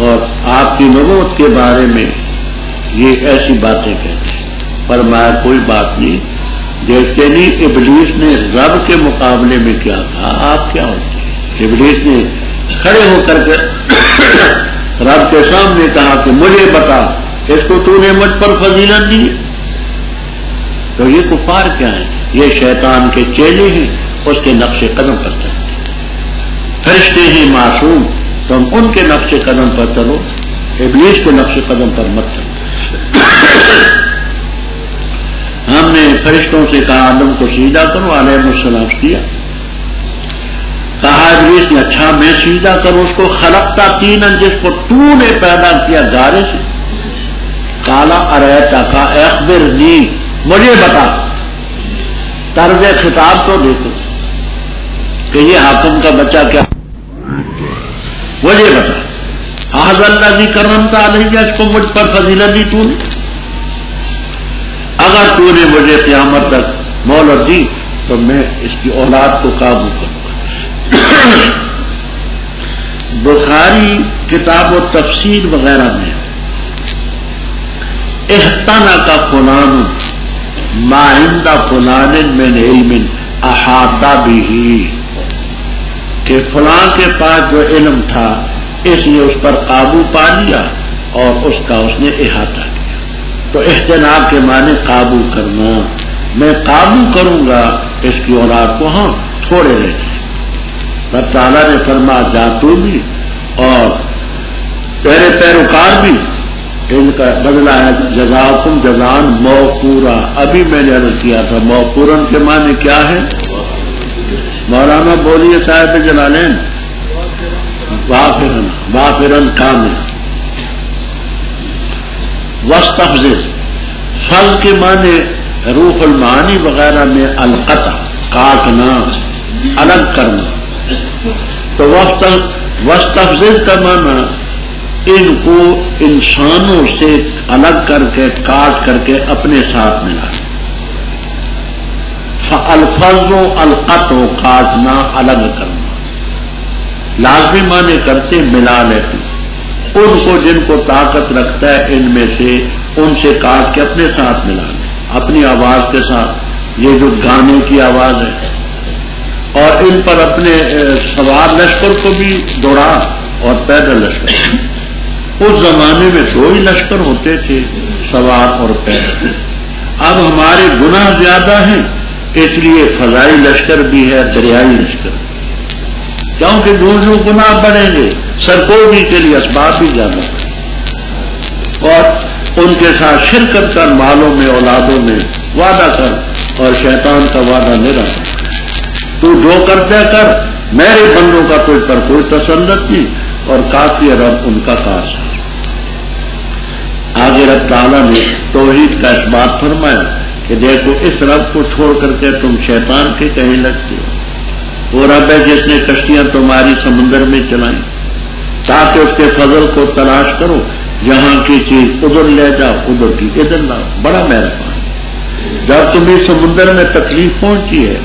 اور آپ کی نبوت کے بارے میں یہ ایسی باتیں کہتے ہیں۔ فرمایا کوئی بات نہیں، دیکھتے نہیں ابلیس نے رب کے مقابلے میں کیا کہا، آپ کیا ہوتے ہیں؟ ابلیس نے کھڑے ہو کر کے رب کے سامنے کہا کہ مجھے بتا اس کو تو نے مجھ پر فضیلت دی۔ تو یہ کفار کیا ہیں؟ یہ شیطان کے چیلے ہیں، اس کے نقش قدم پر چلتے، فرشتے ہیں معصوم، تم ان کے نقش قدم پر چلو، ابلیس کے نقش قدم پر مت چلو۔ ہم نے فرشتوں سے کہا آدم کو سجدہ کرو، علیہ السلام کیا، کہا ابلیس نے اچھا میں سجدہ کروں اس کو، خلقتا تینا جس کو تو نے پیدا کیا گارے سے، کالا ارایتا کا اخبرنی مجھے بتا، طرز خطاب تو دیکھو کہ یہ حاکم کا بچہ کیا، مجھے بتا حاضر اللہ کرمتا علیہ اس کو مجھ پر فضیلت دی تو نے، اگر تو نے مجھے قیامت تک مہلت دی تو میں اس کی اولاد کو قابو کروں۔ بخاری کتاب و تفسیر وغیرہ میں احتنا کا فلان ما عند فلان من علم احاطہ بھی، کہ فلاں کے پاس جو علم تھا اس نے اس پر قابو پا لیا اور اس کا اس نے احاطہ کیا۔ تو احتناب کے معنی قابو کرنا، میں قابو کروں گا اس کی اولاد کو، ہاں تھوڑے رہتے۔ رب تعالیٰ نے فرما جا تو بھی اور تیرے پیروکار بھی، ان کا بدلہ ہے جزاکم جزان موقورا۔ ابھی میں نے عرض کیا تھا موقورن کے معنی کیا ہے؟ مولانا بولیے صاحب جلالین، وافرن کامل۔ واستفزز، فض کے معنی روح المعانی وغیرہ میں القطع، کاٹنا، الگ کرنا۔ تو واستفزز کا معنی ان کو انسانوں سے الگ کر کے کاٹ کر کے اپنے ساتھ ملا۔ الفظ و القطع، کاٹنا الگ کرنا، لازمی معنی کرتے ملا لیتے ان کو جن کو طاقت رکھتا ہے ان میں سے، ان سے کاٹ کے اپنے ساتھ ملا لے، اپنی آواز کے ساتھ یہ جو گانے کی آواز ہے، اور ان پر اپنے سوار لشکر کو بھی دوڑا اور پیدل لشکر۔ اس زمانے میں 2 ہی لشکر ہوتے تھے، سوار اور پیدل۔ اب ہمارے گناہ زیادہ ہیں، اس لیے فضائی لشکر بھی ہے، دریائی لشکر، کیونکہ جو گناہ بڑھیں گے سرکوبی کے لیے اسباب بھی زیادہ، اور ان کے ساتھ شرکت کر، مالوں میں اولادوں میں وعدہ کر، اور شیطان کا وعدہ نہیں رہا، تو جو کرتے کر، میرے بندوں کا تجھ پر کوئی تسلط نہیں، اور کافی رب ان کا کارساز۔ آگے رب تعالیٰ نے توحید کا اس بات فرمایا کہ دیکھو اس رب کو چھوڑ کر کے تم شیطان کے کہیں لگتے ہو، وہ رب ہے جس نے کشتیاں تمہاری سمندر میں چلائیں تاکہ اس کے فضل کو تلاش کرو، یہاں کی چیز ادھر لے جاؤ، ادھر کی ادھر لاؤ، بڑا مہربان۔ جب تمہیں سمندر میں تکلیف پہنچی ہے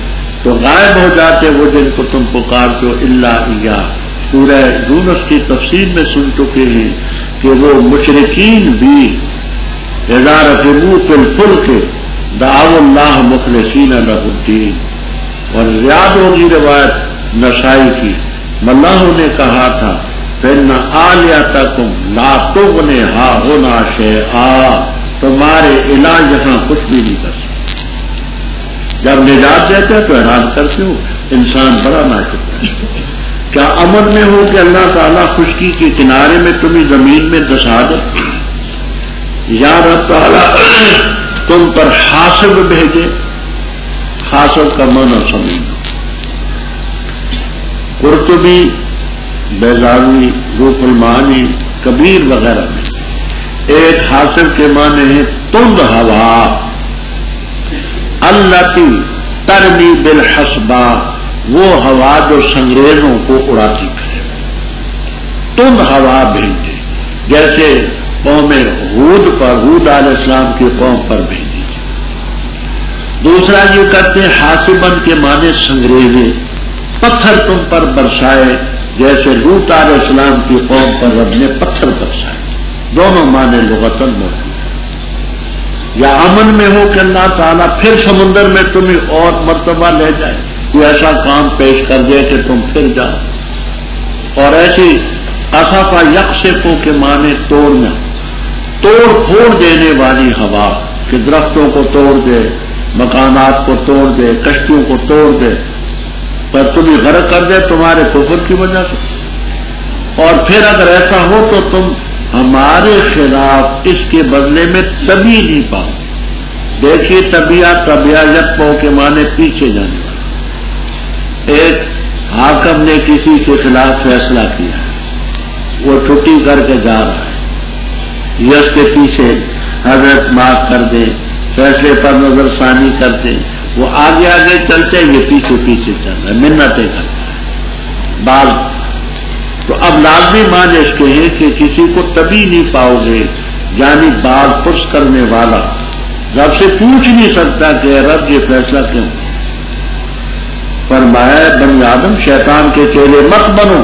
تو غائب ہو جاتے وہ جن کو تم پکارتے ہو، الا اياه۔ سورہ یونس کی تفسیر میں سن چکے ہیں کہ وہ مشرکین بھی اذا ركبوا في الفلك دعوا الله مخلصین له الدین، اور یاد ہوگی روایت نسائی کی، ملاحوں نے کہا تھا فإن آلیاتکم لا تغنی ہاہنا شیئا، تمہارے الہ یہاں کچھ بھی نہیں کر سکتے۔ جب نجات دیتے تو حیران کرتے ہو، انسان بڑا ناشکر ہے۔ کیا امن میں ہو کہ اللہ تعالیٰ خشکی کے کنارے میں تمہیں زمین میں دسا دے، یا رب تعالیٰ تم پر حاصب بھیجے؟ حاصب کا معنی سمجھنا، قرطبی، بیضاوی، روح المعانی، کبیر وغیرہ میں ایک حاصب کے معنی ہے تند ہوا، التی ترمی بالحسبہ، وہ ہوا جو سنگریزوں کو اڑاتی پھرے، تند ہوا بھیجے، جیسے قوم ہود پر، ہود علیہ السلام کی قوم پر بھیجی۔ دوسرا یہ کرتے ہیں حاسبن کے معنی سنگریزے، پتھر تم پر برسائے، جیسے لوط علیہ السلام کی قوم پر رب نے پتھر برسائے، دونوں معنی لغتاً موجود ہیں۔ یا امن میں ہو کہ اللہ تعالیٰ پھر سمندر میں تمہیں اور مرتبہ لے جائے، کوئی ایسا کام پیش کر دے کہ تم پھر جاؤ، اور ایسی اصفا یقصفو کے معنی توڑنا، توڑ پھوڑ دینے والی ہوا کہ درختوں کو توڑ دے، مکانات کو توڑ دے، کشتیوں کو توڑ دے، پر تمہیں غرق کر دے تمہارے کفر کی وجہ سے، اور پھر اگر ایسا ہو تو تم ہمارے خلاف اس کے بدلے میں تبھی نہیں پاؤ۔ دیکھیے طبیعت پو کے معنی پیچھے جانے والا۔ ایک حاکم نے کسی کے خلاف فیصلہ کیا، وہ چھٹی کر کے جا رہا ہے، یس کے پیچھے حضرت معاف کر دیں، فیصلے پر نظر ثانی کرتے، وہ آگے آگے چلتے، یہ پیچھے پیچھے چل رہا ہے، منتیں کرتا ہے بعض۔ تو اب لازمی معنی اس کے ہیں کہ کسی کو تبھی نہیں پاؤ گے، یعنی بال پرس کرنے والا رب سے پوچھ نہیں سکتا کہ رب یہ فیصلہ کیوں۔ فرمایا بنی آدم شیطان کے چیلے مت بنو،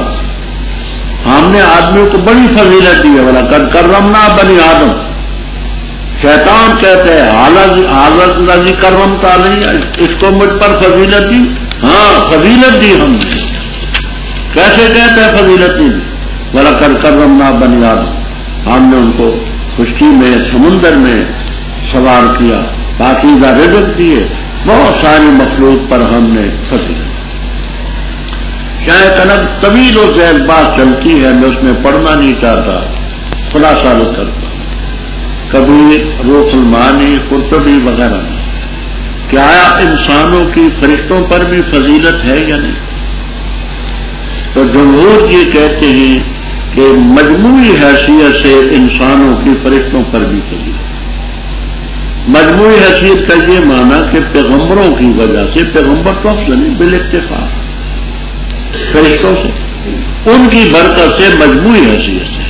ہم نے آدمیوں کو بڑی فضیلت دی ہے، بولا قد کرمنا بنی آدم۔ شیطان کہتے ہیں حالت رضی کرمتا نہیں، اس کو مجھ پر فضیلت دی، ہاں فضیلت دی ہم نے۔ کیسے کہتے ہیں فضیلت دی؟ بولا قد کرمنا بنی آدم، ہم نے ان کو خشکی میں سمندر میں سوار کیا، پاکیزہ رزق دیے، بہت ساری مخلوق پر ہم نے فضیلت۔ شاید الگ طویل و ذیل بات چلتی ہے، میں اس میں پڑھنا نہیں چاہتا، خلاصہ کرتا ہوں۔ کبیر، روح المعانی، قرطبی وغیرہ میں کیا انسانوں کی فرشتوں پر بھی فضیلت ہے یا نہیں؟ تو جمہور یہ کہتے ہیں کہ مجموعی حیثیت سے انسانوں کی فرشتوں پر بھی فضیلت۔ مجموعی حیثیت کا یہ معنی کہ پیغمبروں کی وجہ سے، پیغمبر تو افضل نہیں بالاتفاق فرشتوں سے، ان کی برکت سے مجموعی حیثیت سے،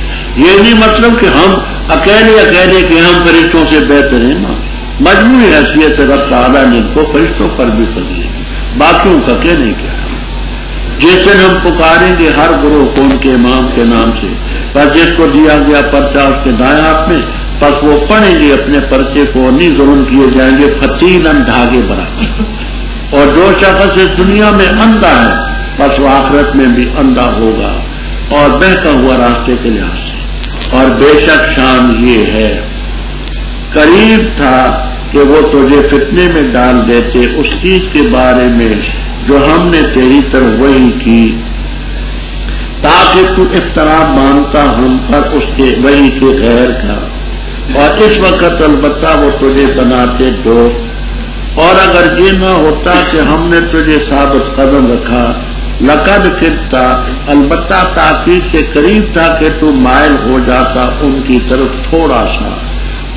یہ نہیں مطلب کہ ہم اکیلے کہ ہم فرشتوں سے بہتر ہیں، نا، مجموعی حیثیت سے رب تعالیٰ نے ان کو فرشتوں پر بھی فضیلت دی، باقیوں کا کیا نہیں کیا۔ جس دن ہم پکاریں گے ہر گروہ کو ان کے امام کے نام سے، پر جس کو دیا گیا پرچہ اس کے دائیں ہاتھ میں، بس وہ پڑھیں گے اپنے پرچے کو، نہیں ظلم کیے جائیں گے فتیلاً دھاگے برابر. اور جو شخص اس دنیا میں اندھا ہے بس وہ آخرت میں بھی اندھا ہوگا اور بہتا ہوا راستے کے لحاظ سے. اور بے شک شان یہ ہے، قریب تھا کہ وہ تجھے فتنے میں ڈال دیتے اس چیز کے بارے میں جو ہم نے تیری طرف وحی کی، تاکہ تو افطرا مانتا ہم پر اس کے وحی کے غیر کا. اور اس وقت البتہ وہ تجھے بناتے دوست. اور اگر یہ نہ ہوتا کہ ہم نے تجھے ثابت قدم رکھا، لقد کدتا، البتہ تاکید سے قریب تھا کہ تو مائل ہو جاتا ان کی طرف تھوڑا سا.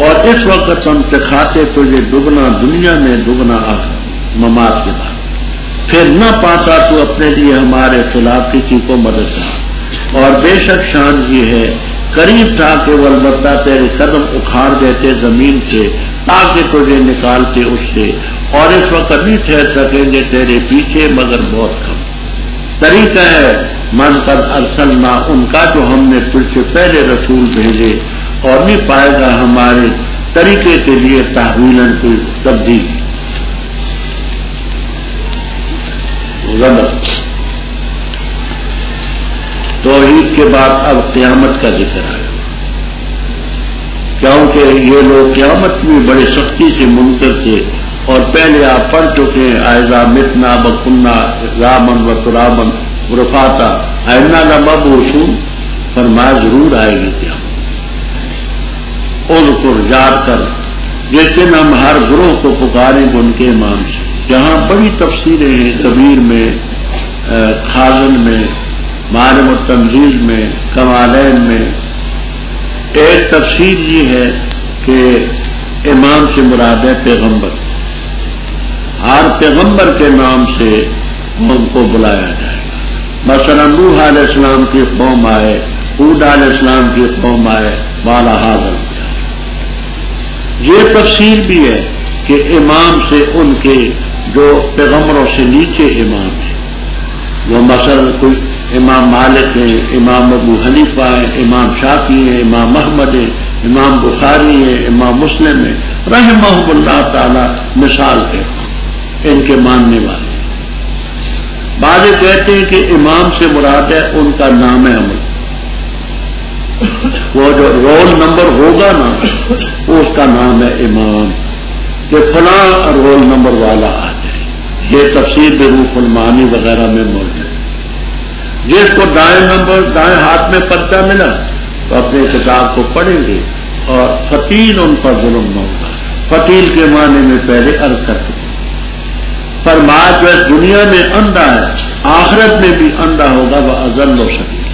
اور اس وقت ہم سکھاتے تجھے دگنا دنیا میں دگنا ممات کے بعد، پھر نہ پاتا تو اپنے لیے ہمارے خلاف کسی کو مددگار. اور بے شک شان یہ ہے، قریب تھا کہ وہ البتہ تیرے قدم اکھاڑ دیتے زمین سے تاکہ تجھے نکالتے اس سے. اور اس وقت نہیں ٹھہر سکیں گے تیرے پیچھے مگر بہت کم. طریقہ ہے من قد ارسلنا، ان کا جو ہم نے تجھ سے پہلے رسول بھیجے، اور نہیں پائے گا ہمارے طریقے کے لیے تحویلاً کوئی تبدیلی. غلط. توحید کے بعد اب قیامت کا ذکر آیا، کیونکہ یہ لوگ قیامت میں بڑے سختی سے منکر تھے. اور پہلے آپ پڑھ چکے ہیں اذا متنا وکنا رامن و ترابن رفاتا اینا لمبعوثون، فرمایا ضرور آئے گی قیامت. اذکر، یاد کر جس دن ہم ہر گروہ کو پکاریں گے ان کے امام سے. جہاں بڑی تفسیریں ہیں، کبیر میں، خازن میں، معالم التنزیل میں، کمالین میں. ایک تفسیر یہ ہے کہ امام سے مراد ہے پیغمبر. ہر پیغمبر کے نام سے ان کو بلایا جائے گا. مثلا نوح علیہ السلام کی قوم آئے، ہود علیہ السلام کی قوم آئے، والا حاضر. یہ تفسیر بھی ہے کہ امام سے ان کے جو پیغمبروں سے نیچے امام ہیں، وہ مثلا کوئی امام مالک ہیں، امام ابو حنیفہ ہیں، امام شافعی ہیں، امام احمد ہیں، امام بخاری ہیں، امام مسلم ہیں، رحمہ اللہ تعالی مثال کے ان کے ماننے والے. بعض کہتے ہیں کہ امام سے مراد ہے ان کا نام عمل، وہ جو رول نمبر ہوگا نا اس کا نام ہے امام، کہ فلاں رول نمبر والا آ جائے. یہ تفسیر بروح المعانی وغیرہ میں موجود ہے. جس کو دائیں ہاتھ میں پرچہ ملا تو اپنے کتاب کو پڑھیں گے اور فتیل ان پر ظلم نہ ہوگا. فتیل کے معنی میں پہلے عرض کر چکے. فرمایا جو اس دنیا میں اندھا ہے آخرت میں بھی اندھا ہوگا، وہ اضل و سبیل.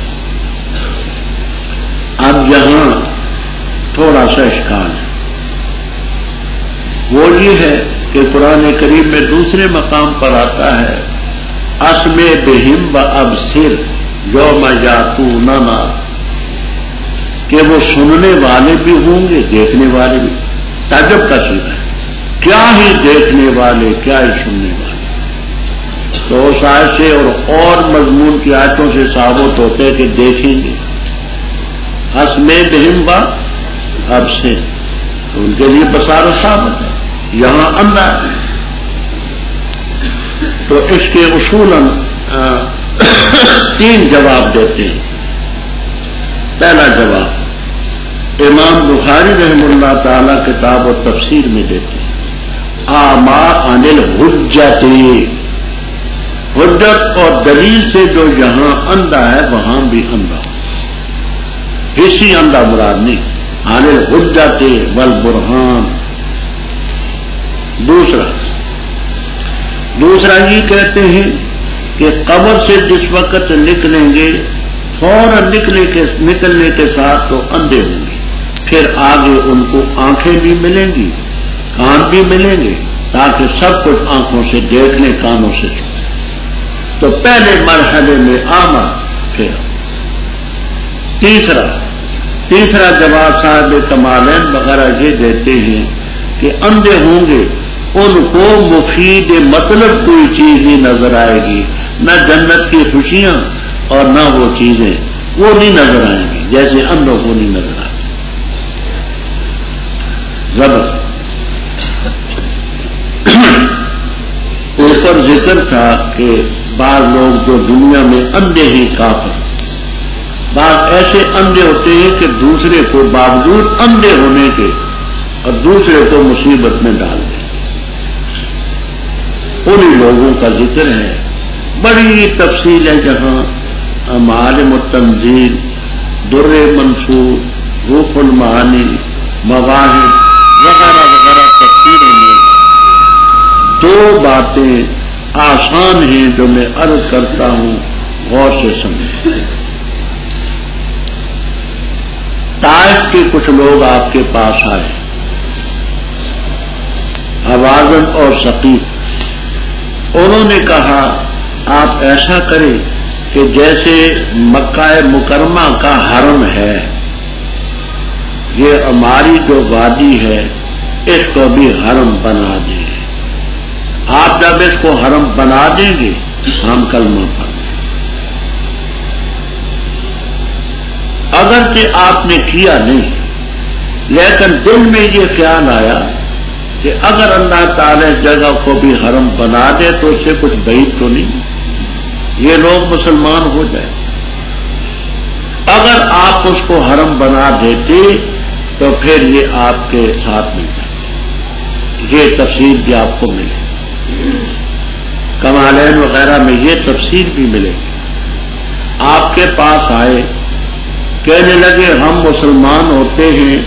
اب یہاں تھوڑا سا اشکال ہے، وہ یہ ہے کہ قرآن کریم میں دوسرے مقام پر آتا ہے اسمع بہم و ابصر یوم یاتوننا، کہ وہ سننے والے بھی ہوں گے دیکھنے والے بھی. تعجب کا سیدھا ہے، کیا ہی دیکھنے والے کیا ہی سننے والے. تو اس آیت سے اور مضمون کی آیتوں سے ثابت ہوتے ہیں کہ دیکھیں گے. اسمع بہم و ابصر، تو ان کے لیے بصارت ثابت ہے، یہاں اندھا ہے. تو اس کے اصولاً 3 جواب دیتے ہیں. پہلا جواب امام بخاری رحم اللہ تعالی کتاب و تفسیر میں دیتے ہیں آما عن الحجت، حجت اور دلیل سے جو یہاں اندھا ہے وہاں بھی اندھا، اسی اندھا مراد نہیں، عن الحجت والبرہان. دوسرا یہ کہتے ہیں کہ قبر سے جس وقت نکلیں گے فوراً نکلنے کے ساتھ تو اندھے ہوں گے، پھر آگے ان کو آنکھیں بھی ملیں گی، کان بھی ملیں گے، تاکہ سب کچھ آنکھوں سے دیکھ لیں، کانوں سے سنیں. تو پہلے مرحلے میں آما. پھر تیسرا جواب صاحب کمالین وغیرہ یہ دیتے ہیں کہ اندھے ہوں گے، ان کو مفید مطلب کوئی چیز نہیں نظر آئے گی، نہ جنت کی خوشیاں اور نہ وہ چیزیں، وہ نہیں نظر آئیں گی جیسے اندھوں کو نہیں نظر آتی. زبر اوپر ذکر تھا کہ بعض لوگ جو دنیا میں اندھے ہی کافر، بعض ایسے اندھے ہوتے ہیں کہ دوسرے کو باوجود اندھے ہونے کے اور دوسرے کو مصیبت میں ڈال دیں، انہی لوگوں کا ذکر ہے۔ بڑی تفصیل ہے، جہاں معالم التنزیل، در منصور، روح المعانی، مواہب وغیرہ وغیرہ تفسیروں میں دو باتیں آسان ہیں جو میں عرض کرتا ہوں، غور سے سمجھیں۔ طائف کے کچھ لوگ آپ کے پاس آئے، حوازن اور ثقیف، انہوں نے کہا آپ ایسا کریں کہ جیسے مکہ مکرمہ کا حرم ہے، یہ ہماری جو وادی ہے اس کو بھی حرم بنا دیں۔ آپ جب اس کو حرم بنا دیں گے ہم کلمہ پڑھیں گے۔ اگرچہ آپ نے کیا نہیں، لیکن دل میں یہ خیال آیا کہ اگر اللہ تعالی اس جگہ کو بھی حرم بنا دے تو اس سے کچھ بعید تو نہیں، یہ لوگ مسلمان ہو جائیں۔ اگر آپ اس کو حرم بنا دیتے تو پھر یہ آپ کے ساتھ مل جائے، یہ تفسیر بھی آپ کو ملے، کمالین وغیرہ میں یہ تفسیر بھی ملے۔ آپ کے پاس آئے، کہنے لگے ہم مسلمان ہوتے ہیں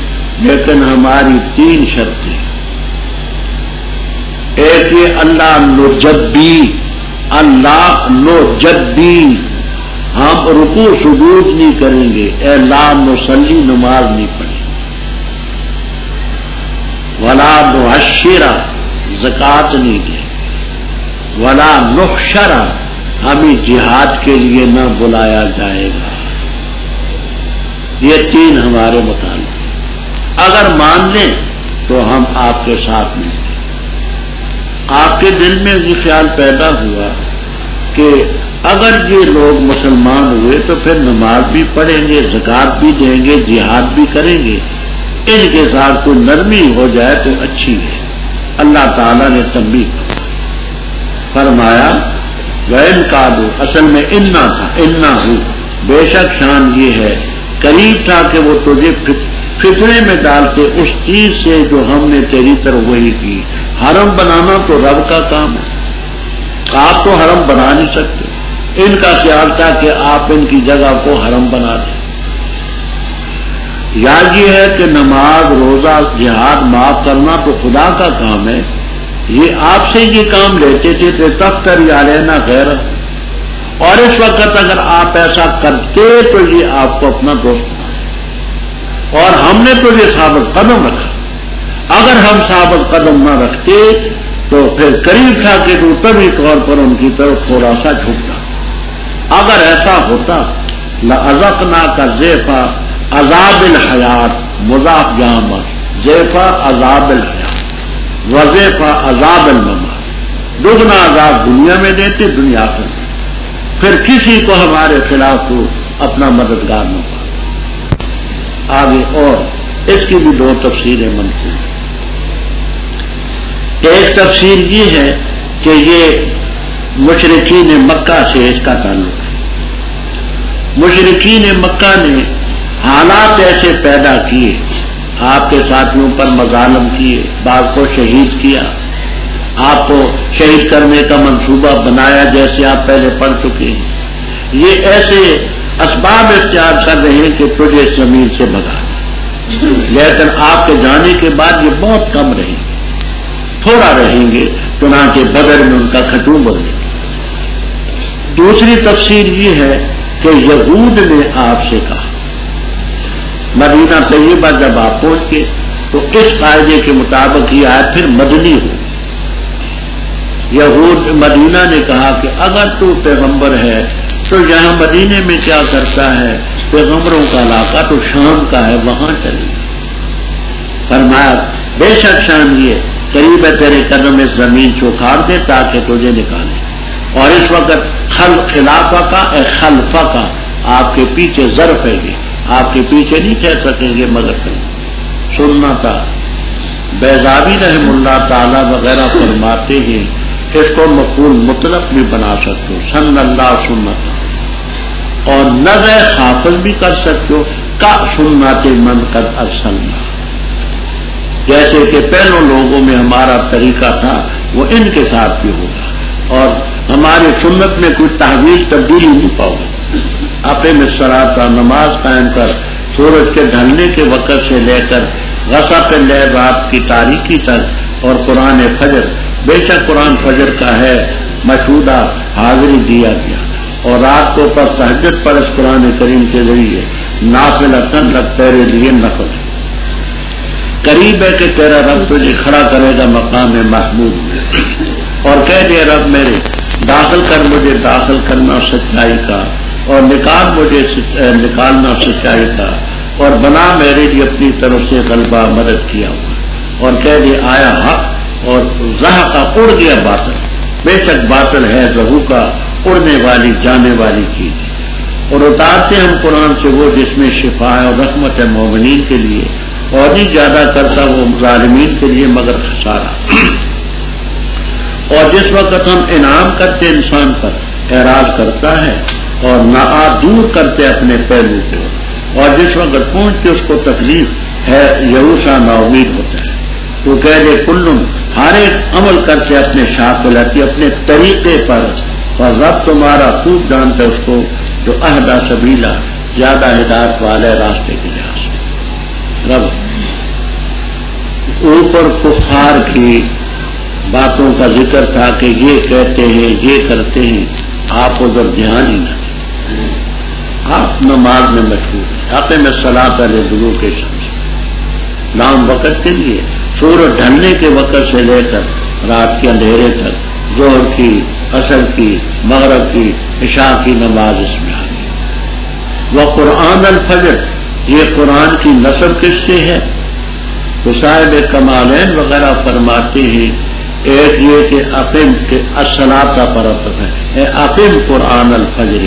لیکن ہماری 3 شرطیں، ایک یہ اللہ نجبی، ہم رکوع سجود نہیں کریں گے، اے لا نصلی، نماز نہیں پڑھیں، ولا نحشرا، زکوٰۃ نہیں دیں، ولا نحشرا، ہمیں جہاد کے لیے نہ بلایا جائے گا۔ یہ 3 ہمارے متعلق، اگر مان لیں تو ہم آپ کے ساتھ ملیں گے۔ آپ کے دل میں یہ خیال پیدا ہوا کہ اگر یہ لوگ مسلمان ہوئے تو پھر نماز بھی پڑھیں گے، زکوٰۃ بھی دیں گے، جہاد بھی کریں گے، ان کے ساتھ کوئی نرمی ہو جائے تو اچھی ہے۔ اللہ تعالیٰ نے تنبیہ فرمایا وَإِنْ قَالُوا، اصل میں انا تھا، انا ہو، بے شک شان یہ ہے، قریب تھا کہ وہ تجھے فتنے میں ڈالتے اس چیز سے جو ہم نے تیری طرف وہی کی۔ حرم بنانا تو رب کا کام ہے، آپ تو حرم بنا نہیں سکتے، ان کا خیال تھا کہ آپ ان کی جگہ کو حرم بنا دیں۔ یا یہ ہے کہ نماز، روزہ، جہاد معاف کرنا تو خدا کا کام ہے، یہ آپ سے یہ کام لیتے تھے کہ تفتری علینا غیر، اور اس وقت اگر آپ ایسا کرتے تو یہ آپ کو اپنا دوست بنا، اور ہم نے تو یہ ثابت قدم رکھا، اگر ہم ثابت قدم نہ رکھتے تو پھر قریب تھا کہ تو طبی طور پر ان کی طرف تھوڑا سا جھکتا۔ اگر ایسا ہوتا لَأَذَقْنَاكَ ضِعْفَ عَذَابِ الْحَيَاةِ، مضاف جامع، ضِعْفَ عذاب الحیات وضعف عذاب الممات، دگنا عذاب دنیا میں دیتے، دنیا میں پھر کسی کو ہمارے خلاف تو اپنا مددگار نہ پا۔ آگے اور اس کی بھی 2 تفسیریں منقول ہیں۔ ایک تفسیر یہ ہے کہ یہ مشرکین مکہ سے اس کا تعلق ہے۔ مشرکین مکہ نے حالات ایسے پیدا کیے، آپ کے ساتھیوں پر مظالم کیے، بعض کو شہید کیا، آپ کو شہید کرنے کا منصوبہ بنایا جیسے آپ پہلے پڑھ چکے ہیں۔ یہ ایسے اسباب اختیار کر رہے ہیں کہ تجھے اس زمین سے بھگا، لیکن آپ کے جانے کے بعد یہ بہت کم رہیں گے، تھوڑا رہیں گے، چنانچہ بدر میں ان کا کھٹو بدلے گا۔ دوسری تفسیر یہ ہے کہ یہود نے آپ سے کہا، مدینہ طیبہ جب آپ پہنچے تو اس قاعدے کے مطابق یہ آیت پھر مدنی ہو۔ یہود مدینہ نے کہا کہ اگر تو پیغمبر ہے تو یہاں مدینے میں کیا کرتا ہے، پیغمبروں کا علاقہ تو شام کا ہے، وہاں چلے۔ فرمایا بے شک شان یہ قریب ہے تیرے قدم اس زمین چوکھاڑ دے تاکہ تجھے نکالے، اور اس وقت خلافہ کا خلفہ کا آپ کے پیچھے ظرف ہے، یہ آپ کے پیچھے نہیں ٹھہر سکیں گے مگر سننا تھا بیضاوی رحم اللہ تعالی وغیرہ فرماتے ہیں اس کو مفعول مطلق بھی بنا سکتے ہو، صلی اللہ سنت، اور نظر خافض بھی کر سکتے ہو کا سنت من قد ارسلنا، جیسے کہ پہلوں لوگوں میں ہمارا طریقہ تھا وہ ان کے ساتھ بھی ہوگا، اور ہماری سنت میں کوئی تحویل تبدیلی نہیں پاؤ گے۔ اقیم الصلاۃ کا نماز قائم کر سورج کے ڈھلنے کے وقت سے لے کر غسق اللیل رات کی تاریکی تک، اور قرآن فجر، بے شک قرآن فجر کا ہے مشہودہ حاضری دیا گیا، اور رات کو پر تہجد پر اس قرآن کریم کے ذریعے نافلۃً رب تیرے لیے نفل، قریب ہے کہ تیرا رب تجھے کھڑا کرے گا مقام محمود میں، اور کہہ دے رب میرے داخل کر مجھے داخل کرنا سچائی کا، اور نکال مجھے نکالنا سچائی کا، اور بنا میرے لیے اپنی طرف سے غلبہ مدد کیا ہوا، اور کہہ دے آیا حق اور زہق کا اڑ گیا باطل، بے شک باطل ہے زہو کا اڑنے والی جانے والی چیز، اور اتارتے ہم قرآن سے وہ جس میں شفا ہے اور رحمت ہے مومنین کے لیے، اور نہیں زیادہ کرتا وہ ظالمین کے لیے مگر خسارہ۔ اور جس وقت ہم انعام کرتے انسان پر اعراض کرتا ہے اور نہ دور کرتے اپنے پہلو کو، اور جس وقت پہنچتے اس کو تکلیف ہے یہوسا نا امید ہوتا ہے، تو کہہ دے کلن ہر ایک عمل کرتے اپنے شاکلتی اپنے طریقے پر، اور رب تمہارا خوب جانتا ہے اس کو جو اہدا سبیلا زیادہ ہدایت والے راستے کے لحاظ سے۔ رب اوپر کفار کی باتوں کا ذکر تھا کہ یہ کہتے ہیں یہ کرتے ہیں، آپ ادھر دھیان ہی نہ دیں، آپ نماز میں مشغول ہیں، اقیم الصلاۃ لدلوک الشمس، نام وقت کے لیے سورج ڈھلنے کے وقت سے لے کر رات کے اندھیرے تک، ظہر کی، عصر کی، مغرب کی، عشاء کی نماز اس میں آ گئی۔ وہ قرآن الفجر، یہ قرآن کی نسب کس سے ہے؟ تو صاحب کمالین وغیرہ فرماتے ہیں ایک یہ کہ اقیم کے الصلاۃ کا پرت ہے، اقیم قرآن الفجر،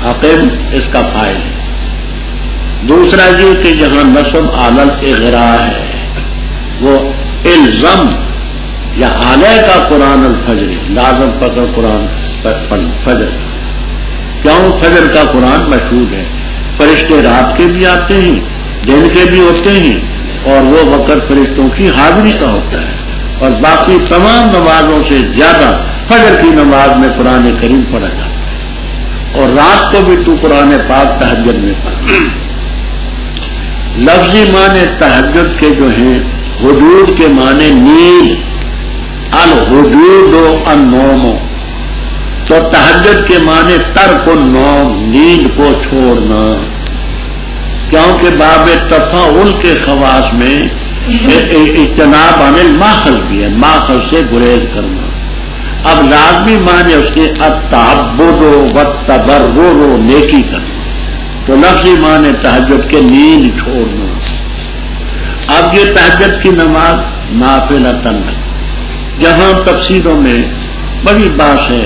اقیم اس کا فاعل ہے۔ دوسرا یہ کہ جہاں نصب علی الاغراء ہے وہ الزم یا علیہ کا قرآن الفجر، لازم پکڑ قرآن فجر، کیوں فجر کا قرآن مشہور ہے، فرشتے رات کے بھی آتے ہیں دن کے بھی ہوتے ہیں، اور وہ وقت فرشتوں کی حاضری کا ہوتا ہے، اور باقی تمام نمازوں سے زیادہ فجر کی نماز میں قرآن کریم پڑھا جاتا ہے، اور رات کو بھی تو قرآن پاک تہجد میں پڑھا۔ لفظی معنی تہجد کے جو ہیں حدود کے معنی نیند، الحدود و النوم، تو تہجد کے معنی ترک النوم، نیند کو چھوڑنا، کیونکہ باب تفاعل کے خواص میں اجتناب عن الماخذ بھی ہے، ماخذ سے گریز کرنا۔ اب لازمی معنی اس کے التعبد والتبرر، نیکی کرنا، تو لفظی معنی تہجد کے نیند چھوڑنا۔ اب یہ تہجد کی نماز نافلۃً، جہاں تفسیروں میں بڑی بات ہے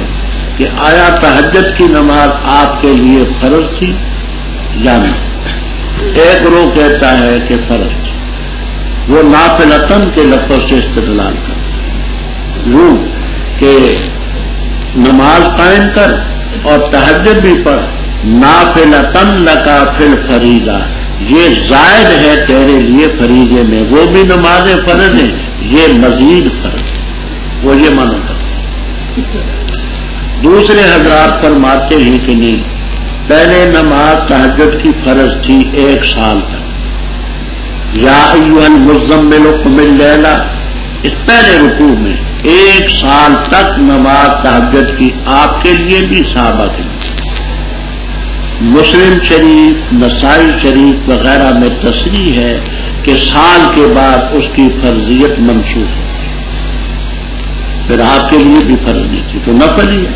کہ آیا تہجد کی نماز آپ کے لیے فرض تھی یا نہیں؟ ایک گروہ کہتا ہے کہ فرض تھی، وہ نافلۃً کے لفظ سے استدلال کرتا یوں کہ نماز قائم کر اور تہجد بھی پڑھ، نافلۃً لکا فی الفریضہ، یہ زائد ہے تیرے لیے فریضے میں، وہ بھی نماز فرض ہے، یہ مزید فرض ہے، وہ یہ مانا کرتے۔ دوسرے حضرات فرماتے ہیں کہ نہیں، پہلے نماز تہجد کی فرض تھی 1 سال تک، یا ایھا المزمل قم اللیل، اس پہلے رکوع میں 1 سال تک نماز تہجد کی، آپ کے لیے بھی صحابہ کے لیے۔ مسلم شریف، نسائی شریف وغیرہ میں تصریح ہے کہ سال کے بعد اس کی فرضیت منسوخ ہے، پھر آپ کے لیے بھی فرض نہیں تھی، تو نفل ہی ہے۔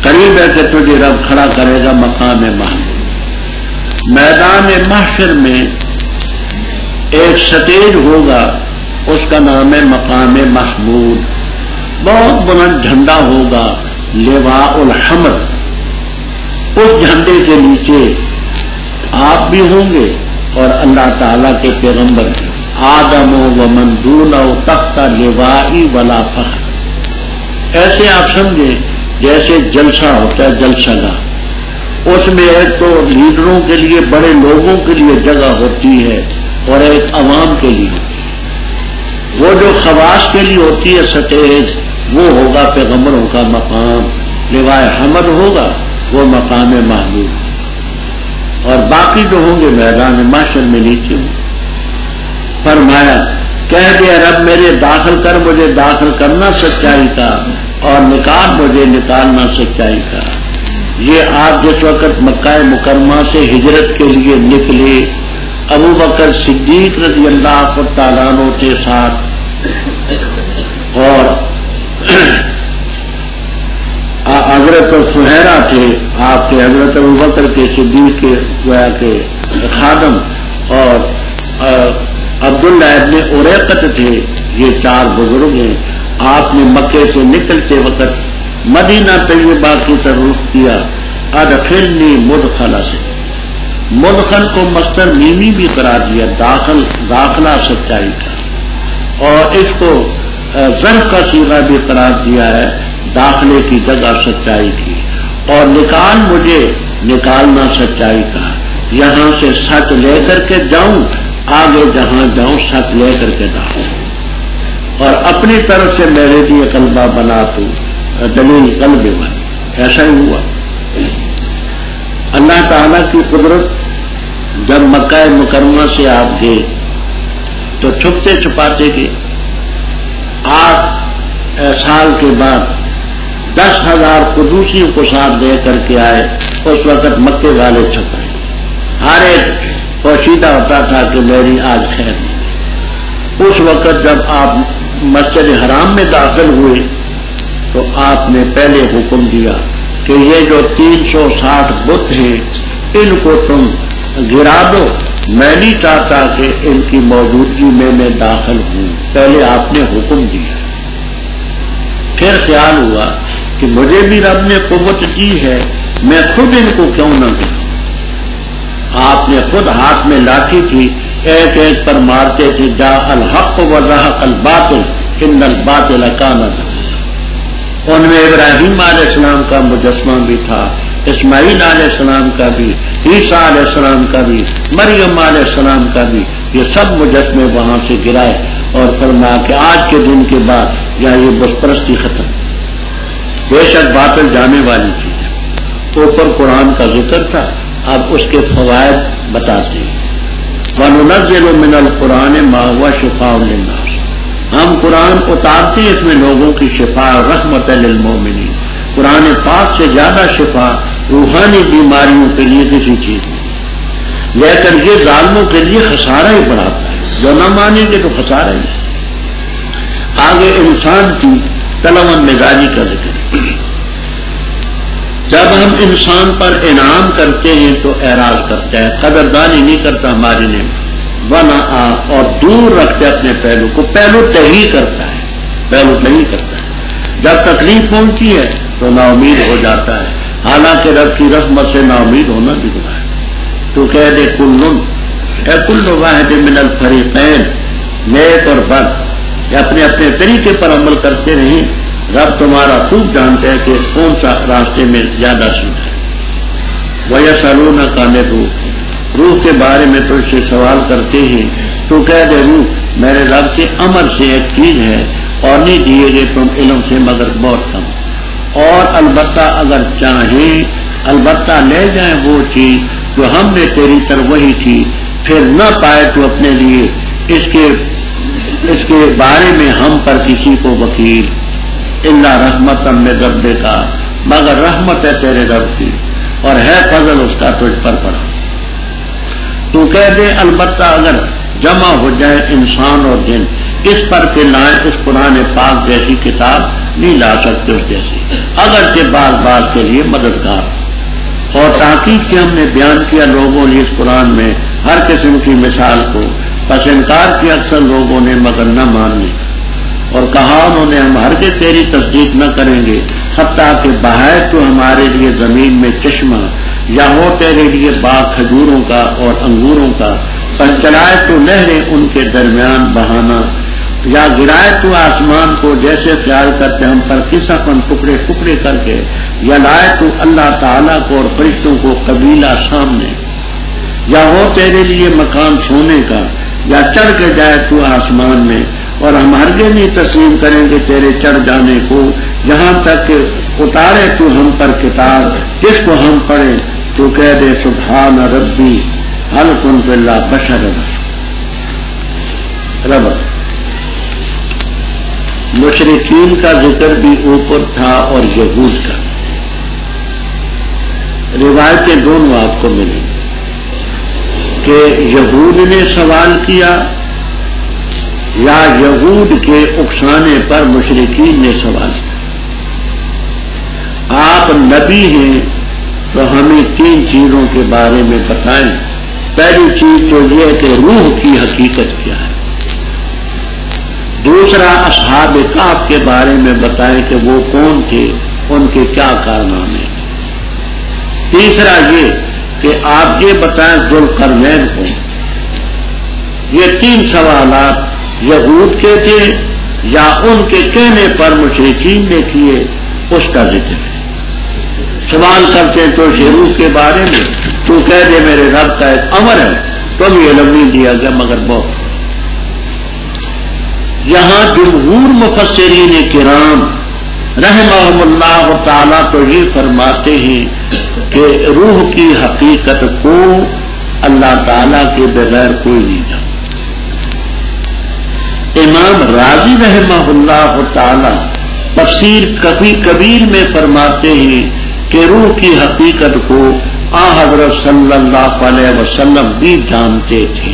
قریب ہے کہ تجھے رب کھڑا کرے گا مقام محمود، میدان محشر میں ایک سٹیج ہوگا، اس کا نام ہے مقام محمود، بہت بلند جھنڈا ہوگا، لواء الحمر، اس جھنڈے کے نیچے آپ بھی ہوں گے اور اللہ تعالیٰ کے پیغمبر بھی، آدم و من دونہ تحت لوائی ولا فخر. ایسے آپ سمجھیں جیسے جلسہ ہوتا ہے جلسہ گاہ، اس میں ایک تو لیڈروں کے لیے بڑے لوگوں کے لیے جگہ ہوتی ہے اور ایک عوام کے لیے ہوتی ہے. وہ جو خواص کے لیے ہوتی ہے سٹیج، وہ ہوگا پیغمبروں کا مقام، لوائے حمد ہوگا وہ مقام محمود، اور باقی جو ہوں گے میدان محشر میں نیچے ہوں. فرمایا کہہ دیا رب میرے داخل کر، مجھے داخل کرنا سچائی کا، اور نکال مجھے نکالنا سچائی کا. یہ آپ جس وقت مکہ مکرمہ سے ہجرت کے لیے نکلے، ابو بکر صدیق رضی اللہ تعالیٰ عنہ کے ساتھ، اور حضرت سہیرا تھے آپ کے، حضرت ابو بکر کے صدیق کے گویا کے خادم، اور عبداللہ ابن اریقت تھے. یہ چار بزرگ ہیں. آپ نے مکے سے نکلتے وقت مدینہ طیبہ کی طرف رخ کیا. ادخلنی مدخلا سے، مدخل کو مصدر میمی بھی قرار دیا، داخلہ سچائی کا، اور اس کو ظرف کا صیغہ بھی قرار دیا ہے، داخلے کی جگہ سچائی کی. اور نکال مجھے نکالنا سچائی کا. یہاں سے سچ لے کر کے جاؤں، آگے جہاں جاؤں سچ لے کر کے جاؤں، اور اپنی طرف سے میرے لیے قلبہ بنا تو دلیل قلب بن. ایسا ہی ہوا. اللہ تعالیٰ کی قدرت، جب مکہ مکرمہ سے آپ گئے تو چھپتے چھپاتے گئے. 8 سال کے بعد 10,000 قدوسیوں کو ساتھ دے کر کے آئے. اس وقت مکے والے چھپائے، ہر ایک پوشیدہ ہوتا تھا کہ میری آج خیر نہیں. اس وقت جب آپ مسجد حرام میں داخل ہوئے تو آپ نے پہلے حکم دیا کہ یہ جو 360 بت ہیں ان کو تم گرا دو، میں نہیں چاہتا کہ ان کی موجودگی میں داخل ہوں. پہلے آپ نے حکم دیا. پھر خیال ہوا کہ مجھے بھی رب نے قوت دی ہے، میں خود ان کو کیوں نہ کروں. آپ نے خود ہاتھ میں لاٹھی تھی، ایک ایک پر مارتے تھے. جا الحق و زہق الباطل ان الباطل کان زہوقا. ان میں ابراہیم علیہ السلام کا مجسمہ بھی تھا، اسماعیل علیہ السلام کا بھی، عیسیٰ علیہ السلام کا بھی، مریم علیہ السلام کا بھی. یہ سب مجسمے وہاں سے گرائے اور فرمایا کہ آج کے دن کے بعد یا یہ بت پرستی ختم. بے شک باطل جانے والی چیز ہے. اوپر قرآن کا ذکر تھا، اب اس کے فوائد بتاتے ہیں. وَنُنَزِّلُ مِنَ الْقُرْآنِ مَا هُوَ شِفَاءٌ لِلنَّاسِ. ہم قرآن اتارتے ہیں، اس میں لوگوں کی شفا رحمت للمؤمنین. قرآن پاک سے زیادہ شفا روحانی بیماریوں کے لیے کسی چیز نہیں، لیکن یہ ظالموں کے لیے خسارہ ہی بڑھاتا ہے. جو نہ مانیں گے تو خسارہ ہی. آگے انسان کی تلون مزاجی کا ذکر. جب ہم انسان پر انعام کرتے ہیں تو اعراض کرتا ہے، قدردانی نہیں کرتا ہماری نعمت. اور دور رکھتے اپنے پہلو کو، پہلو تہی کرتا ہے، پہلو تہی کرتا ہے. جب تکلیف پہنچتی ہے تو نا امید ہو جاتا ہے. حالانکہ رب کی رحمت سے نا امید ہونا بھی گناہ ہے. تو کہہ دے کل واحد من الفریقین، نیک اور بد اپنے اپنے طریقے پر عمل کرتے رہیں. رب تمہارا خوب جانتا ہے کہ کون سا راستے میں زیادہ سیدھا ہے. وَيَسْأَلُونَكَ عَنِ الرُّوحِ، روح کے بارے میں تو اس سے سوال کرتے ہیں. تو کہہ دے روح میرے رب کے امر سے ایک چیز ہے، اور نہیں دیے گے تم علم سے مگر بہت کم. اور البتہ اگر چاہیں البتہ لے جائیں وہ چیز جو ہم نے تیری طرف وہی کی، پھر نہ پائے تو اپنے لیے اس کے بارے میں ہم پر کسی کو وکیل. الا رحمت من ربک، مگر رحمت ہے تیرے رب کی، اور ہے فضل اس کا تجھ پر پڑا. تو کہہ دے البتہ اگر جمع ہو جائے انسان اور جن اس پر کہ لائیں اس قرآن پاک جیسی کتاب نہیں لا سکتے اس جیسی، اگرچہ بعض کے لیے مددگار. اور تحقیق کے ہم نے بیان کیا لوگوں نے اس قرآن میں ہر قسم کی مثال کو، پس انکار کیا اکثر لوگوں نے مگر نہ ماننے. اور کہا انہوں نے ہم ہرگز تیری تصدیق نہ کریں گے حتیٰ کہ بہائے تو ہمارے لیے زمین میں چشمہ، یا ہو تیرے لیے باغ کھجوروں کا اور انگوروں کا، پر چلائے تو نہریں ان کے درمیان بہانا، یا گرائے تو آسمان کو جیسے خیال کرتے ہم پر قسمن ٹکڑے ٹکڑے کر کے، یا لائے تو اللہ تعالیٰ کو اور فرشتوں کو قبیلہ سامنے، یا ہو تیرے لیے مکان سونے کا، یا چڑھ کے جائے تو آسمان میں، اور ہم ہرگز نہیں تسلیم کریں گے تیرے چڑھ جانے کو، جہاں تک کہ اتارے تو ہم پر کتاب جس کو ہم پڑھیں تو کہہ دے سبحان ربی حل کنت الا بشر رب۔ مشرکین کا ذکر بھی اوپر تھا اور یہود کا، روایتیں دونوں آپ کو ملیں کہ یہود نے سوال کیا یا یہود کے اکسانے پر مشرکین نے سوال کیا۔ آپ نبی ہیں تو ہمیں 3 چیزوں کے بارے میں بتائیں۔ پہلی چیز تو یہ کہ روح کی حقیقت کیا ہے، دوسرا اصحاب کہف کے بارے میں بتائیں کہ وہ کون تھے، ان کے کیا کارنامے، تیسرا یہ کہ آپ یہ بتائیں ذوالقرنین کو۔ یہ 3 سوالات یہود کے تھے یا ان کے کہنے پر مشرکین نے کیے، اس کا ذکر ہے۔ سوال کرتے تو روح کے بارے میں تو کہہ دے میرے رب کا ایک امر ہے، تو بھی علم نہیں دیا گیا مگر بہت۔ یہاں جمہور مفسرین کرام رحمہم اللہ تعالیٰ تو یہ فرماتے ہیں کہ روح کی حقیقت کو اللہ تعالیٰ کے بغیر کوئی نہیں جانتا۔ امام راضی رحمہ اللہ تعالیٰ تفسیر کبیر میں فرماتے ہیں کہ روح کی حقیقت کو حضرت صلی اللہ علیہ وسلم بھی جانتے تھے۔